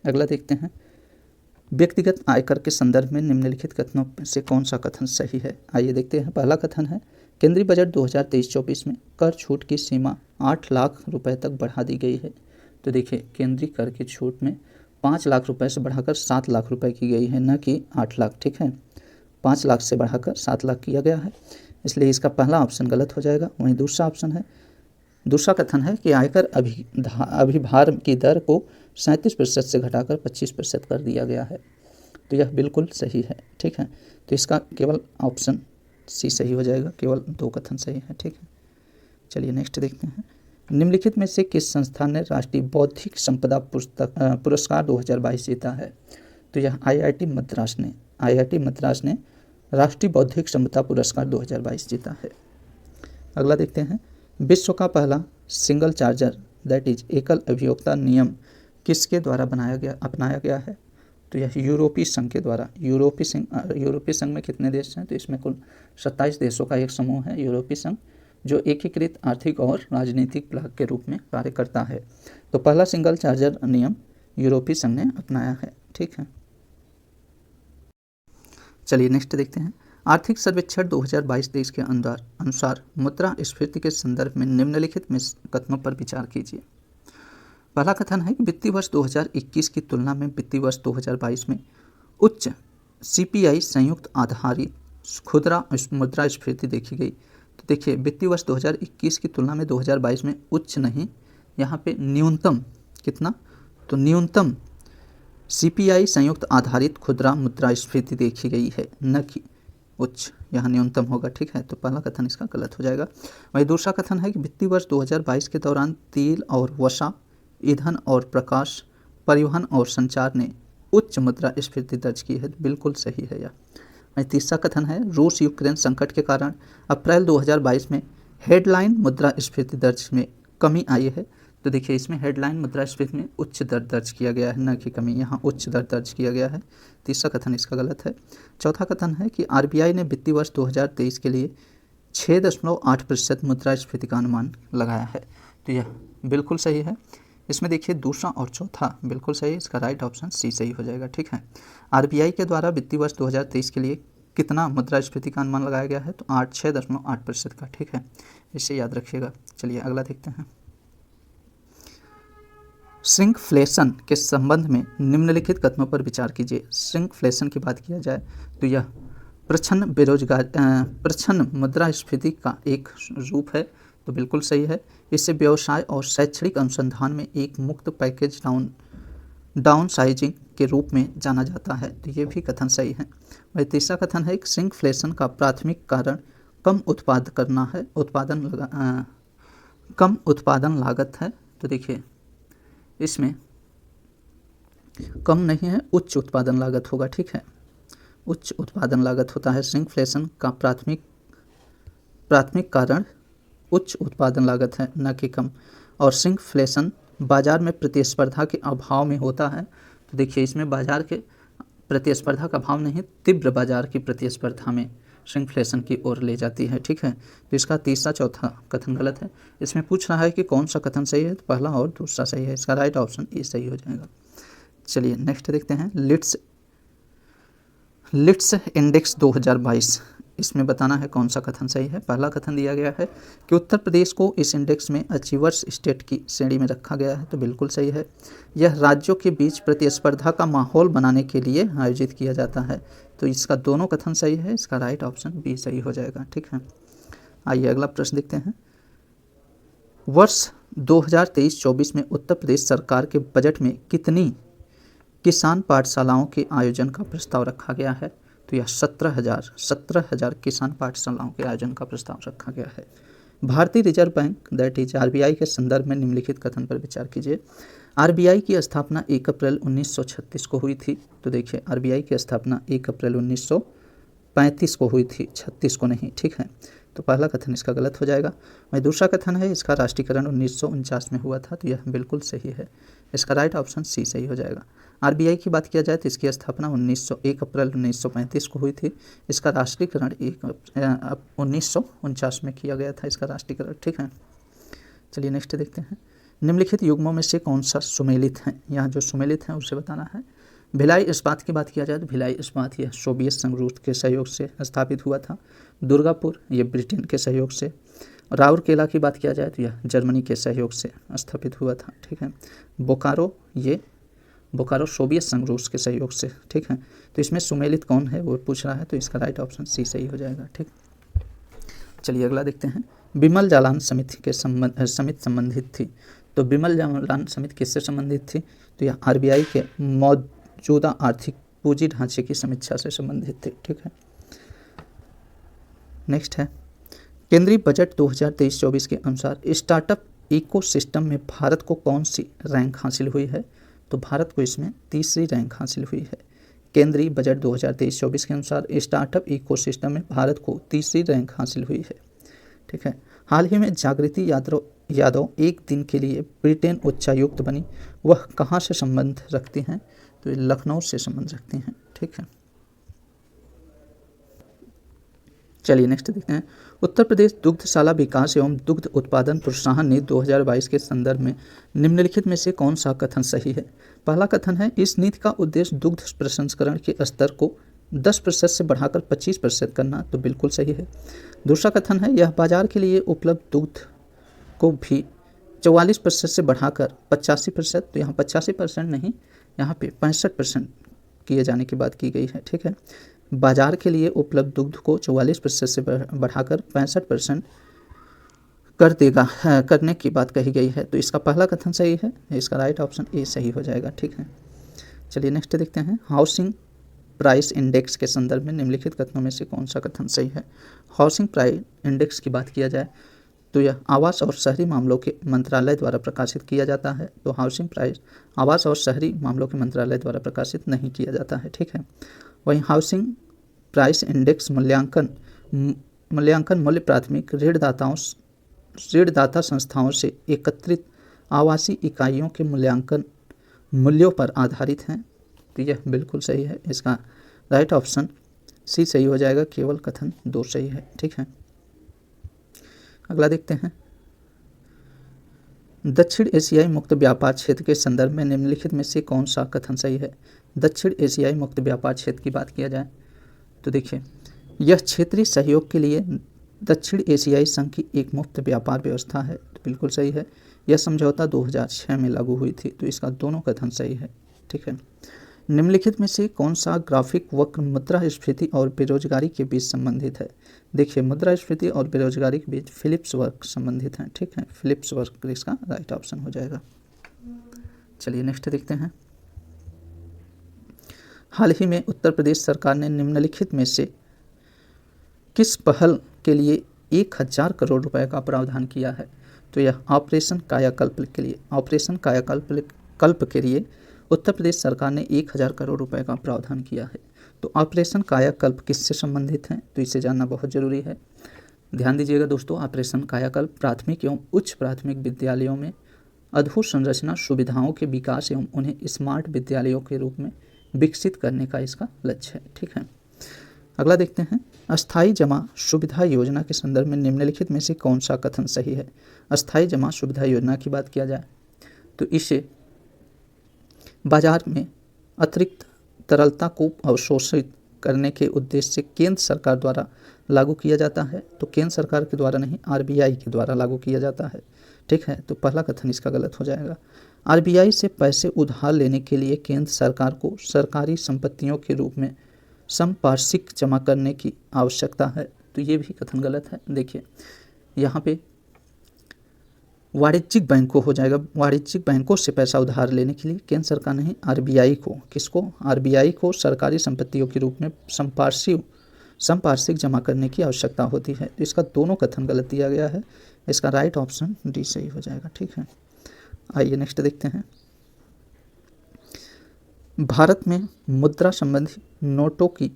अगला देखते हैं, व्यक्तिगत आयकर के संदर्भ में निम्नलिखित कथनों से कौन सा कथन सही है, आइए देखते हैं। पहला कथन है, केंद्रीय बजट 2023-24 में कर छूट की सीमा 8 लाख रुपए तक बढ़ा दी गई है, तो देखिए केंद्रीय कर की छूट में 5 लाख रुपए से बढ़ाकर 7 लाख रुपए की गई है, न कि 8 लाख, ठीक है। 5 लाख से बढ़ाकर 7 लाख किया गया है, इसलिए इसका पहला ऑप्शन गलत हो जाएगा। वहीं दूसरा ऑप्शन है, दूसरा कथन है कि आयकर अभिभार की दर को 37% से घटाकर 25% कर दिया गया है। तो यह बिल्कुल सही है, ठीक है। तो इसका केवल ऑप्शन सी सही हो जाएगा, केवल 2 कथन सही है, ठीक है। चलिए नेक्स्ट देखते हैं। निम्नलिखित में से किस संस्थान ने राष्ट्रीय बौद्धिक संपदा पुरस्कार 2022 जीता है? तो यह आईआईटी मद्रास ने राष्ट्रीय बौद्धिक संपदा पुरस्कार 2022 जीता है। अगला देखते हैं। विश्व का पहला सिंगल चार्जर दैट इज एकल अभियोक्ता नियम किसके द्वारा अपनाया गया है? तो यह यूरोपीय संघ के द्वारा। यूरोपीय संघ में कितने देश हैं? तो इसमें कुल 27 देशों का एक समूह है यूरोपीय संघ, जो एकीकृत आर्थिक और राजनीतिक ब्लॉक के रूप में कार्य करता है। तो पहला सिंगल चार्जर नियम यूरोपीय संघ ने अपनाया है, ठीक है। चलिए नेक्स्ट देखते हैं। आर्थिक सर्वेक्षण 2022-23 के अनुसार मुद्रास्फीति के संदर्भ में निम्नलिखित में कथनों पर विचार कीजिए। पहला कथन है कि वित्तीय वर्ष 2021 की तुलना में वित्तीय वर्ष 2022 में उच्च सीपीआई संयुक्त आधारित खुदरा मुद्रास्फीति देखी गई। तो देखिए, वित्तीय वर्ष 2021 की तुलना में 2022 में उच्च नहीं, यहाँ पे न्यूनतम कितना? तो न्यूनतम सीपीआई संयुक्त आधारित खुदरा मुद्रास्फीति देखी गई है, न कि उच्च। यहाँ न्यूनतम होगा, ठीक है। तो पहला कथन इसका गलत हो जाएगा। वही दूसरा कथन है कि वित्तीय वर्ष 2022 के दौरान तेल और वसा, ईंधन और प्रकाश, परिवहन और संचार ने उच्च मुद्रास्फीति दर्ज की है। बिल्कुल सही है यह। तीसरा कथन है रूस यूक्रेन संकट के कारण अप्रैल 2022 में हेडलाइन मुद्रास्फीति दर्ज में कमी आई है। तो देखिए, इसमें हेडलाइन मुद्रास्फीति में उच्च दर दर्ज किया गया है, न कि कमी। यहाँ उच्च दर दर्ज किया गया है। तीसरा कथन इसका गलत है। चौथा कथन है कि आरबीआई ने वित्तीय वर्ष 2023 के लिए 6.8% मुद्रास्फीति का अनुमान लगाया है। तो यह बिल्कुल सही है। इसमें देखिए, दूसरा और चौथा बिल्कुल सही, इसका राइट ऑप्शन सी सही हो जाएगा, ठीक है। आरबीआई के द्वारा वित्तीय वर्ष 2023 के लिए कितना मुद्रास्फीति का अनुमान लगाया गया है? तो 6.8% का, ठीक है। इसे याद रखिएगा। चलिए अगला देखते हैं। श्रिंकफ्लेशन के संबंध में निम्नलिखित कथनों पर विचार कीजिए। श्रिंकफ्लेशन की बात किया जाए तो यह प्रच्छन्न मुद्रास्फीति का एक रूप है। तो बिल्कुल सही है। इससे व्यवसाय और शैक्षणिक अनुसंधान में एक मुक्त पैकेज डाउन साइजिंग के रूप में जाना जाता है। तो ये भी कथन सही है। वही तीसरा कथन है कि श्रिंकफ्लेशन का प्राथमिक कारण कम उत्पादन लागत है। तो देखिए, इसमें कम नहीं है, उच्च उत्पादन लागत होगा, ठीक है। उच्च उत्पादन लागत होता है। श्रिंकफ्लेशन का प्राथमिक कारण उच्च उत्पादन लागत है, न कि कम। और श्रिंकफ्लेशन बाजार में प्रतिस्पर्धा के अभाव में होता है। तो देखिए, इसमें बाजार के प्रतिस्पर्धा का अभाव नहीं, तीव्र बाजार की प्रतिस्पर्धा में श्रिंकफ्लेशन की ओर ले जाती है, ठीक है। तो इसका तीसरा चौथा कथन गलत है। इसमें पूछ रहा है कि कौन सा कथन सही है, तो पहला और दूसरा सही है। इसका राइट ऑप्शन ए सही हो जाएगा। चलिए नेक्स्ट देखते हैं। लिट्स इंडेक्स 2022, इसमें बताना है कौन सा कथन सही है। पहला कथन दिया गया है कि उत्तर प्रदेश को इस इंडेक्स में अचीवर्स स्टेट की श्रेणी में रखा गया है। तो बिल्कुल सही है। यह राज्यों के बीच प्रतिस्पर्धा का माहौल बनाने के लिए आयोजित किया जाता है। तो इसका दोनों कथन सही है। इसका राइट ऑप्शन बी सही हो जाएगा, ठीक है। आइए अगला प्रश्न देखते हैं। वर्ष 2023-24 में उत्तर प्रदेश सरकार के बजट में कितनी किसान पाठशालाओं के आयोजन का प्रस्ताव रखा गया है? तो यह 17,000 किसान पाठशालाओं के आयोजन का प्रस्ताव रखा गया है। भारतीय reserve bank that is RBI के संदर्भ में निम्नलिखित कथन पर विचार कीजिए। आरबीआई की स्थापना 1 अप्रैल 1936 को हुई थी। तो देखिए, आरबीआई की स्थापना 1 अप्रैल 1935 को हुई थी, 36 को नहीं, ठीक है। तो पहला कथन इसका गलत हो जाएगा। वही दूसरा कथन है इसका राष्ट्रीयकरण 1949 में हुआ था। तो यह बिल्कुल सही है। इसका राइट ऑप्शन सी सही हो जाएगा। आरबीआई की बात किया जाए तो इसकी स्थापना 1 अप्रैल 1935 को हुई थी। इसका राष्ट्रीयकरण 1949 में किया गया था, इसका राष्ट्रीयकरण, ठीक है। चलिए नेक्स्ट देखते हैं। निम्नलिखित युग्मों में से कौन सा सुमेलित है? यहाँ जो सुमेलित है उसे बताना है। भिलाई इस्पात की बात किया जाए तो भिलाई इस्पात यह सोवियत संघ रूस के सहयोग से स्थापित हुआ था। दुर्गापुर ये ब्रिटेन के सहयोग से। राउरकेला की बात किया जाए तो यह जर्मनी के सहयोग से स्थापित हुआ था, ठीक है। बोकारो सोवियत संघ रूस के सहयोग से, ठीक है। तो इसमें सुमेलित कौन है वो पूछ रहा है। तो इसका राइट ऑप्शन सी सही हो जाएगा, ठीक। चलिए अगला देखते हैं। बिमल जालान समिति के संबंधित थी। तो बिमल जालान समिति किससे संबंधित थी? तो यह आरबीआई के मौजूदा आर्थिक पूंजी ढांचे की समीक्षा से संबंधित थी। ठीक है, नेक्स्ट है केंद्रीय बजट 2023-24 के अनुसार स्टार्टअप इकोसिस्टम में भारत को कौन सी रैंक हासिल हुई है? तो भारत को इसमें तीसरी रैंक हासिल हुई है। केंद्रीय बजट 2023-24 के अनुसार स्टार्टअप इकोसिस्टम में भारत को तीसरी रैंक हासिल हुई है। ठीक है, हाल ही में जागृति यादव एक दिन के लिए ब्रिटेन उच्चायुक्त बनी, वह कहाँ से संबंध रखती हैं? तो ये लखनऊ से संबंध रखती हैं। ठीक है, चलिए नेक्स्ट देखते हैं। उत्तर प्रदेश दुग्धशाला विकास एवं दुग्ध उत्पादन प्रोत्साहन नीति 2022 के संदर्भ में निम्नलिखित में से कौन सा कथन सही है? पहला कथन है, इस नीति का उद्देश्य दुग्ध प्रसंस्करण के स्तर को 10% से बढ़ाकर 25% करना। तो बिल्कुल सही है। दूसरा कथन है, यह बाजार के लिए उपलब्ध दुग्ध को भी 44% से बढ़ाकर 85%, तो यहाँ 85% नहीं, यहाँ पे 65% किए जाने की बात की गई है। ठीक है, बाजार के लिए उपलब्ध दुग्ध को 44% से बढ़ाकर 65% कर देगा करने की बात कही गई है। तो इसका पहला कथन सही है, इसका राइट ऑप्शन ए सही हो जाएगा। ठीक है, चलिए नेक्स्ट देखते हैं। हाउसिंग प्राइस इंडेक्स के संदर्भ में निम्नलिखित कथनों में से कौन सा कथन सही है? हाउसिंग प्राइस इंडेक्स की बात किया जाए तो यह आवास और शहरी मामलों के मंत्रालय द्वारा प्रकाशित किया जाता है। तो हाउसिंग प्राइस आवास और शहरी मामलों के मंत्रालय द्वारा प्रकाशित नहीं किया जाता है। ठीक है, वहीं हाउसिंग प्राइस इंडेक्स मूल्यांकन मूल्य प्राथमिक ऋणदाता संस्थाओं से एकत्रित आवासीय इकाइयों के मूल्यांकन मूल्यों पर आधारित हैं। तो यह बिल्कुल सही है, इसका राइट ऑप्शन सी सही हो जाएगा, केवल कथन 2 सही है। ठीक है, अगला देखते हैं। दक्षिण एशियाई मुक्त व्यापार क्षेत्र के संदर्भ में निम्नलिखित में से कौन सा कथन सही है? दक्षिण एशियाई मुक्त व्यापार क्षेत्र की बात किया जाए तो देखिए, यह क्षेत्रीय सहयोग के लिए दक्षिण एशियाई संघ की एक मुक्त व्यापार व्यवस्था है। तो बिल्कुल सही है, यह समझौता 2006 में लागू हुई थी। तो इसका दोनों कथन सही है। ठीक है, निम्नलिखित में से कौन सा ग्राफिक वक्र मुद्रास्फीति और बेरोजगारी के बीच संबंधित है? देखिए, मुद्रास्फीति और बेरोजगारी के बीच फिलिप्स वक्र संबंधित हैं। ठीक है, फिलिप्स वक्र इसका राइट ऑप्शन हो जाएगा। चलिए नेक्स्ट देखते हैं। हाल ही में उत्तर प्रदेश सरकार ने निम्नलिखित में से किस पहल के लिए 1000 करोड़ रुपए का प्रावधान किया है? तो यह ऑपरेशन कायाकल्प के लिए उत्तर प्रदेश सरकार ने 1000 करोड़ रुपए का प्रावधान किया है। तो ऑपरेशन कायाकल्प किससे संबंधित है? तो इसे जानना बहुत जरूरी है। ध्यान दीजिएगा दोस्तों, ऑपरेशन कायाकल्प प्राथमिक एवं उच्च प्राथमिक विद्यालयों में अधोसंरचना सुविधाओं के विकास एवं उन्हें स्मार्ट विद्यालयों के रूप में विकसित करने का इसका लक्ष्य है। ठीक है, अगला देखते हैं। अस्थायी जमा सुविधा योजना के संदर्भ में निम्नलिखित में से कौन सा कथन सही है? अस्थायी जमा सुविधा योजना की बात किया जाए तो इसे बाजार में अतिरिक्त तरलता को अवशोषित करने के उद्देश्य से केंद्र सरकार द्वारा लागू किया जाता है। तो केंद्र सरकार के द्वारा नहीं, आरबीआई के द्वारा लागू किया जाता है। ठीक है, तो पहला कथन इसका गलत हो जाएगा। आरबीआई से पैसे उधार लेने के लिए केंद्र सरकार को सरकारी संपत्तियों के रूप में संपार्श्विक जमा करने की आवश्यकता है। तो ये भी कथन गलत है। देखिए, यहाँ पे वाणिज्यिक बैंकों हो जाएगा, वाणिज्यिक बैंकों से पैसा उधार लेने के लिए केंद्र सरकार नहीं, आरबीआई को, किसको? आरबीआई को सरकारी संपत्तियों के रूप में संपार्श्विक जमा करने की आवश्यकता होती है। तो इसका दोनों कथन गलत दिया गया है, इसका राइट ऑप्शन डी सही हो जाएगा। ठीक है, आइए नेक्स्ट देखते हैं। भारत में मुद्रा संबंधी नोटों की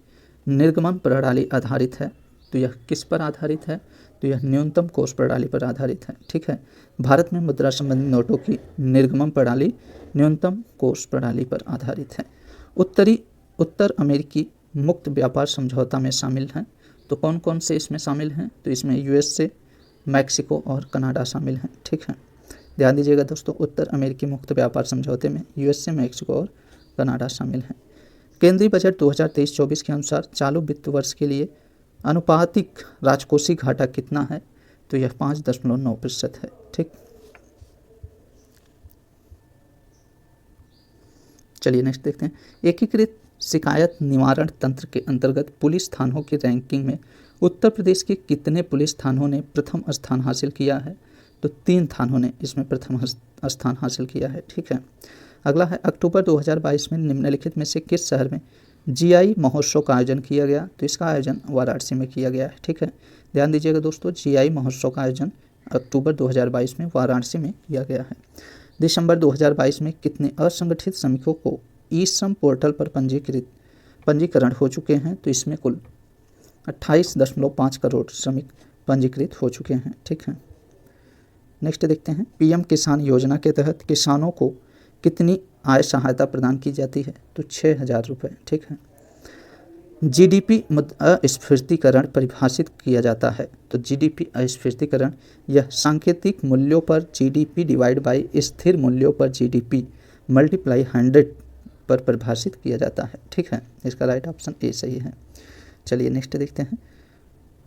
निर्गमन प्रणाली आधारित है। तो यह किस पर आधारित है? तो यह न्यूनतम कोष प्रणाली पर आधारित है। ठीक है, भारत में मुद्रा संबंधी नोटों की निर्गमन प्रणाली न्यूनतम कोष प्रणाली पर आधारित है। उत्तर अमेरिकी मुक्त व्यापार समझौता में शामिल हैं। तो कौन कौन से इसमें शामिल हैं? तो इसमें यूएसए, मैक्सिको और कनाडा शामिल हैं। ठीक है, ध्यान दीजिएगा दोस्तों, उत्तर अमेरिकी मुक्त व्यापार समझौते में यूएसए, मैक्सिको और कनाडा शामिल हैं। केंद्रीय बजट 2023-24 के अनुसार चालू वित्त वर्ष के लिए अनुपातिक राजकोषीय घाटा कितना है? तो यह 5.9% है। ठीक, चलिए नेक्स्ट देखते हैं। एकीकृत शिकायत निवारण तंत्र के अंतर्गत पुलिस थानों की रैंकिंग में उत्तर प्रदेश के कितने पुलिस थानों ने प्रथम स्थान हासिल किया है? तो 3 थानों ने इसमें प्रथम स्थान हासिल किया है। ठीक है, अगला है अक्टूबर 2022 में निम्नलिखित में से किस शहर में जीआई महोत्सव का आयोजन किया गया? तो इसका आयोजन वाराणसी में किया गया है। ठीक है, ध्यान दीजिएगा दोस्तों, जीआई महोत्सव का आयोजन अक्टूबर 2022 में वाराणसी में किया गया है। दिसंबर 2022 में कितने असंगठित श्रमिकों को ई श्रम पोर्टल पर पंजीकरण हो चुके हैं? तो इसमें कुल 28.5 करोड़ श्रमिक पंजीकृत हो चुके हैं। ठीक है, नेक्स्ट देखते हैं, पीएम किसान योजना के तहत किसानों को कितनी आय सहायता प्रदान की जाती है? तो 6,000 रुपये। ठीक है, जीडीपी अस्फीतीकरण परिभाषित किया जाता है। तो जीडीपी अस्फीतीकरण यह सांकेतिक मूल्यों पर जीडीपी डिवाइड बाई स्थिर मूल्यों पर जीडीपी मल्टीप्लाई 100 पर परिभाषित किया जाता है। ठीक है, इसका राइट ऑप्शन ए सही है। चलिए नेक्स्ट देखते हैं,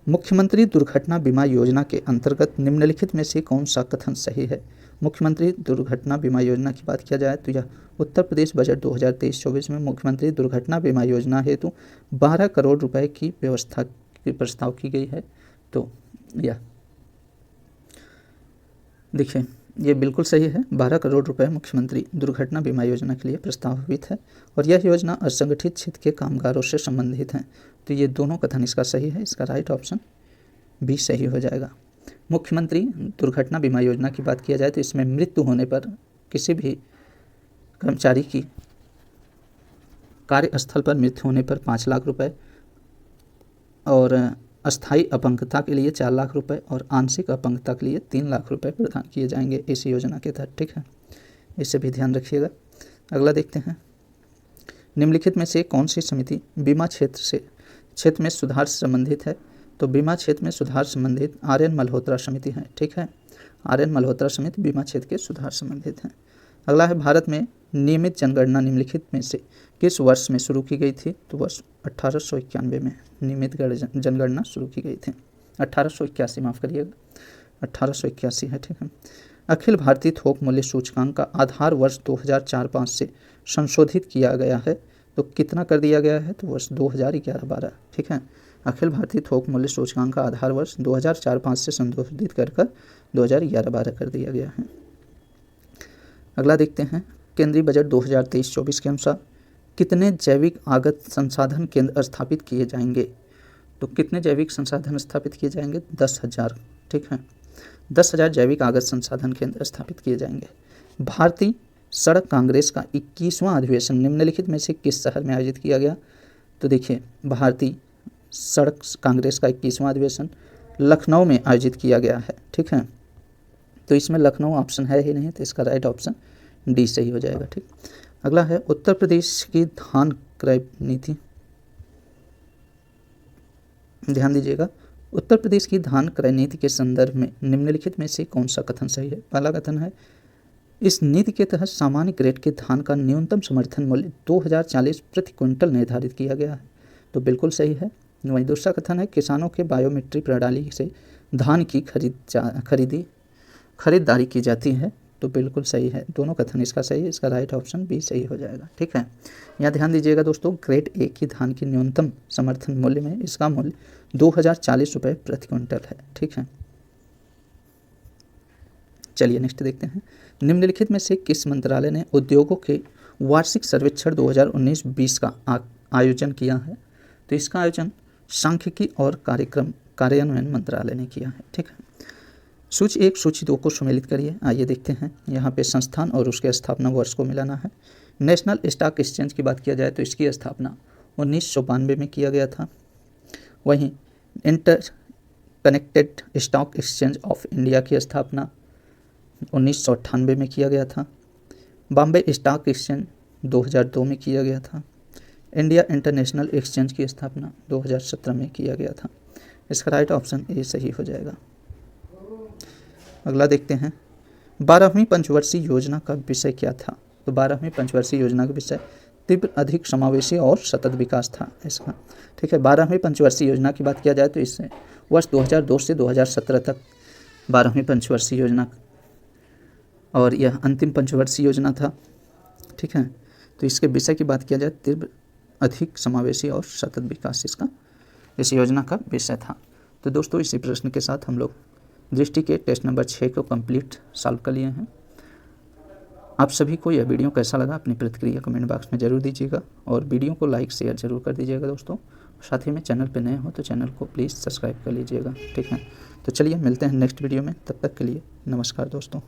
मुख्यमंत्री दुर्घटना बीमा योजना के अंतर्गत निम्नलिखित में से कौन सा कथन सही है? मुख्यमंत्री दुर्घटना बीमा योजना की बात किया जाए तो यह उत्तर प्रदेश बजट 2023-24 में मुख्यमंत्री दुर्घटना बीमा योजना हेतु 12 करोड़ रुपए की व्यवस्था की प्रस्ताव की गई है। तो यह देखिए, ये बिल्कुल सही है। 12 करोड़ रुपए मुख्यमंत्री दुर्घटना बीमा योजना के लिए प्रस्तावित है और यह योजना असंगठित क्षेत्र के कामगारों से संबंधित है। तो ये दोनों कथन इसका सही है, इसका राइट ऑप्शन बी सही हो जाएगा। मुख्यमंत्री दुर्घटना बीमा योजना की बात किया जाए तो इसमें मृत्यु होने पर किसी भी कर्मचारी की कार्यस्थल पर मृत्यु होने पर 5 लाख रुपए और अस्थायी अपंगता के लिए 4 लाख रुपए और आंशिक अपंगता के लिए 3 लाख रुपए प्रदान किए जाएंगे इस योजना के तहत। ठीक है, इसे भी ध्यान रखिएगा। अगला देखते हैं, निम्नलिखित में से कौन सी समिति बीमा क्षेत्र में सुधार से संबंधित है? तो बीमा क्षेत्र में सुधार संबंधित आर.एन. मल्होत्रा समिति है। ठीक है, आर.एन. मल्होत्रा समिति बीमा क्षेत्र के सुधार संबंधित है। अगला है, भारत में नियमित जनगणना निम्नलिखित में से किस वर्ष में शुरू की गई थी? तो वर्ष 1891 में नियमित जनगणना शुरू की गई थी। 1881 माफ़ करिएगा, 1881 है। ठीक है, अखिल भारतीय थोक मूल्य सूचकांक का आधार वर्ष 2004-05 से संशोधित किया गया है। तो कितना कर दिया गया है? तो वर्ष 2011-12। ठीक है, अखिल भारतीय थोक मूल्य सूचकांक का आधार वर्ष 2004-05 से संशोधित कर 2011-12 कर दिया गया है। अगला देखते हैं, केंद्रीय बजट 2023-24 के अनुसार कितने जैविक आगत संसाधन केंद्र स्थापित किए जाएंगे? तो कितने जैविक संसाधन स्थापित किए जाएंगे? 10,000। ठीक है, 10,000 जैविक आगत संसाधन केंद्र स्थापित किए जाएंगे। भारतीय सड़क कांग्रेस का 21वां अधिवेशन निम्नलिखित में से किस शहर में आयोजित किया गया? तो देखिए, भारतीय सड़क कांग्रेस का 21वां अधिवेशन लखनऊ में आयोजित किया गया है। ठीक है, तो इसमें लखनऊ ऑप्शन है ही नहीं, तो इसका राइट ऑप्शन डी सही हो जाएगा। ठीक, अगला है, उत्तर प्रदेश की धान क्रय नीति, ध्यान दीजिएगा, उत्तर प्रदेश की धान क्रय नीति के संदर्भ में निम्नलिखित में से कौन सा कथन सही है? पहला कथन है, इस नीति के तहत सामान्य ग्रेड के धान का न्यूनतम समर्थन मूल्य 2040 प्रति क्विंटल निर्धारित किया गया है। तो बिल्कुल सही है। वहीं दूसरा कथन है, किसानों के बायोमेट्रिक प्रणाली से धान की खरीदारी की जाती है। तो बिल्कुल सही है, दोनों कथन इसका सही है, इसका राइट ऑप्शन बी सही हो जाएगा। ठीक है, यहाँ ध्यान दीजिएगा दोस्तों, ग्रेड ए की धान की न्यूनतम समर्थन मूल्य में इसका मूल्य 2040 रुपये प्रति क्विंटल है। ठीक है, चलिए नेक्स्ट देखते हैं, निम्नलिखित में से किस मंत्रालय ने उद्योगों के वार्षिक सर्वेक्षण 2019-20 का आयोजन किया है? तो इसका आयोजन सांख्यिकी और कार्यान्वयन मंत्रालय ने किया है। ठीक है, सूची 1 सूची 2 को सम्मिलित करिए। आइए देखते हैं, यहाँ पे संस्थान और उसके स्थापना वर्ष को मिलाना है। नेशनल स्टॉक एक्सचेंज की बात किया जाए तो इसकी स्थापना 1992 में किया गया था। वहीं inter connected stock exchange of India की स्थापना 1998 में किया गया था। बॉम्बे स्टॉक एक्सचेंज 2002 में किया गया था। इंडिया इंटरनेशनल एक्सचेंज की स्थापना 2017 में किया गया था। इसका राइट ऑप्शन ए सही हो जाएगा। अगला देखते हैं, 12वीं पंचवर्षीय योजना का विषय क्या था? तो 12वीं पंचवर्षीय योजना का विषय तीव्र, अधिक समावेशी और सतत विकास था इसका। ठीक है, 12वीं पंचवर्षीय योजना की बात किया जाए तो इससे वर्ष 2002 से 2017 तक 12वीं पंचवर्षीय योजना और यह अंतिम पंचवर्षीय योजना था। ठीक है, तो इसके विषय की बात किया जाए तीव्र, अधिक समावेशी और सतत विकास इसका इस योजना का विषय था। तो दोस्तों इसी प्रश्न के साथ हम लोग दृष्टि के टेस्ट नंबर 6 को कंप्लीट सॉल्व कर लिए हैं। आप सभी को यह वीडियो कैसा लगा अपनी प्रतिक्रिया कमेंट बॉक्स में ज़रूर दीजिएगा और वीडियो को लाइक शेयर ज़रूर कर दीजिएगा दोस्तों। साथ ही में चैनल पर नए हो तो चैनल को प्लीज़ सब्सक्राइब कर लीजिएगा, ठीक है। तो चलिए मिलते हैं नेक्स्ट वीडियो में, तब तक के लिए नमस्कार दोस्तों।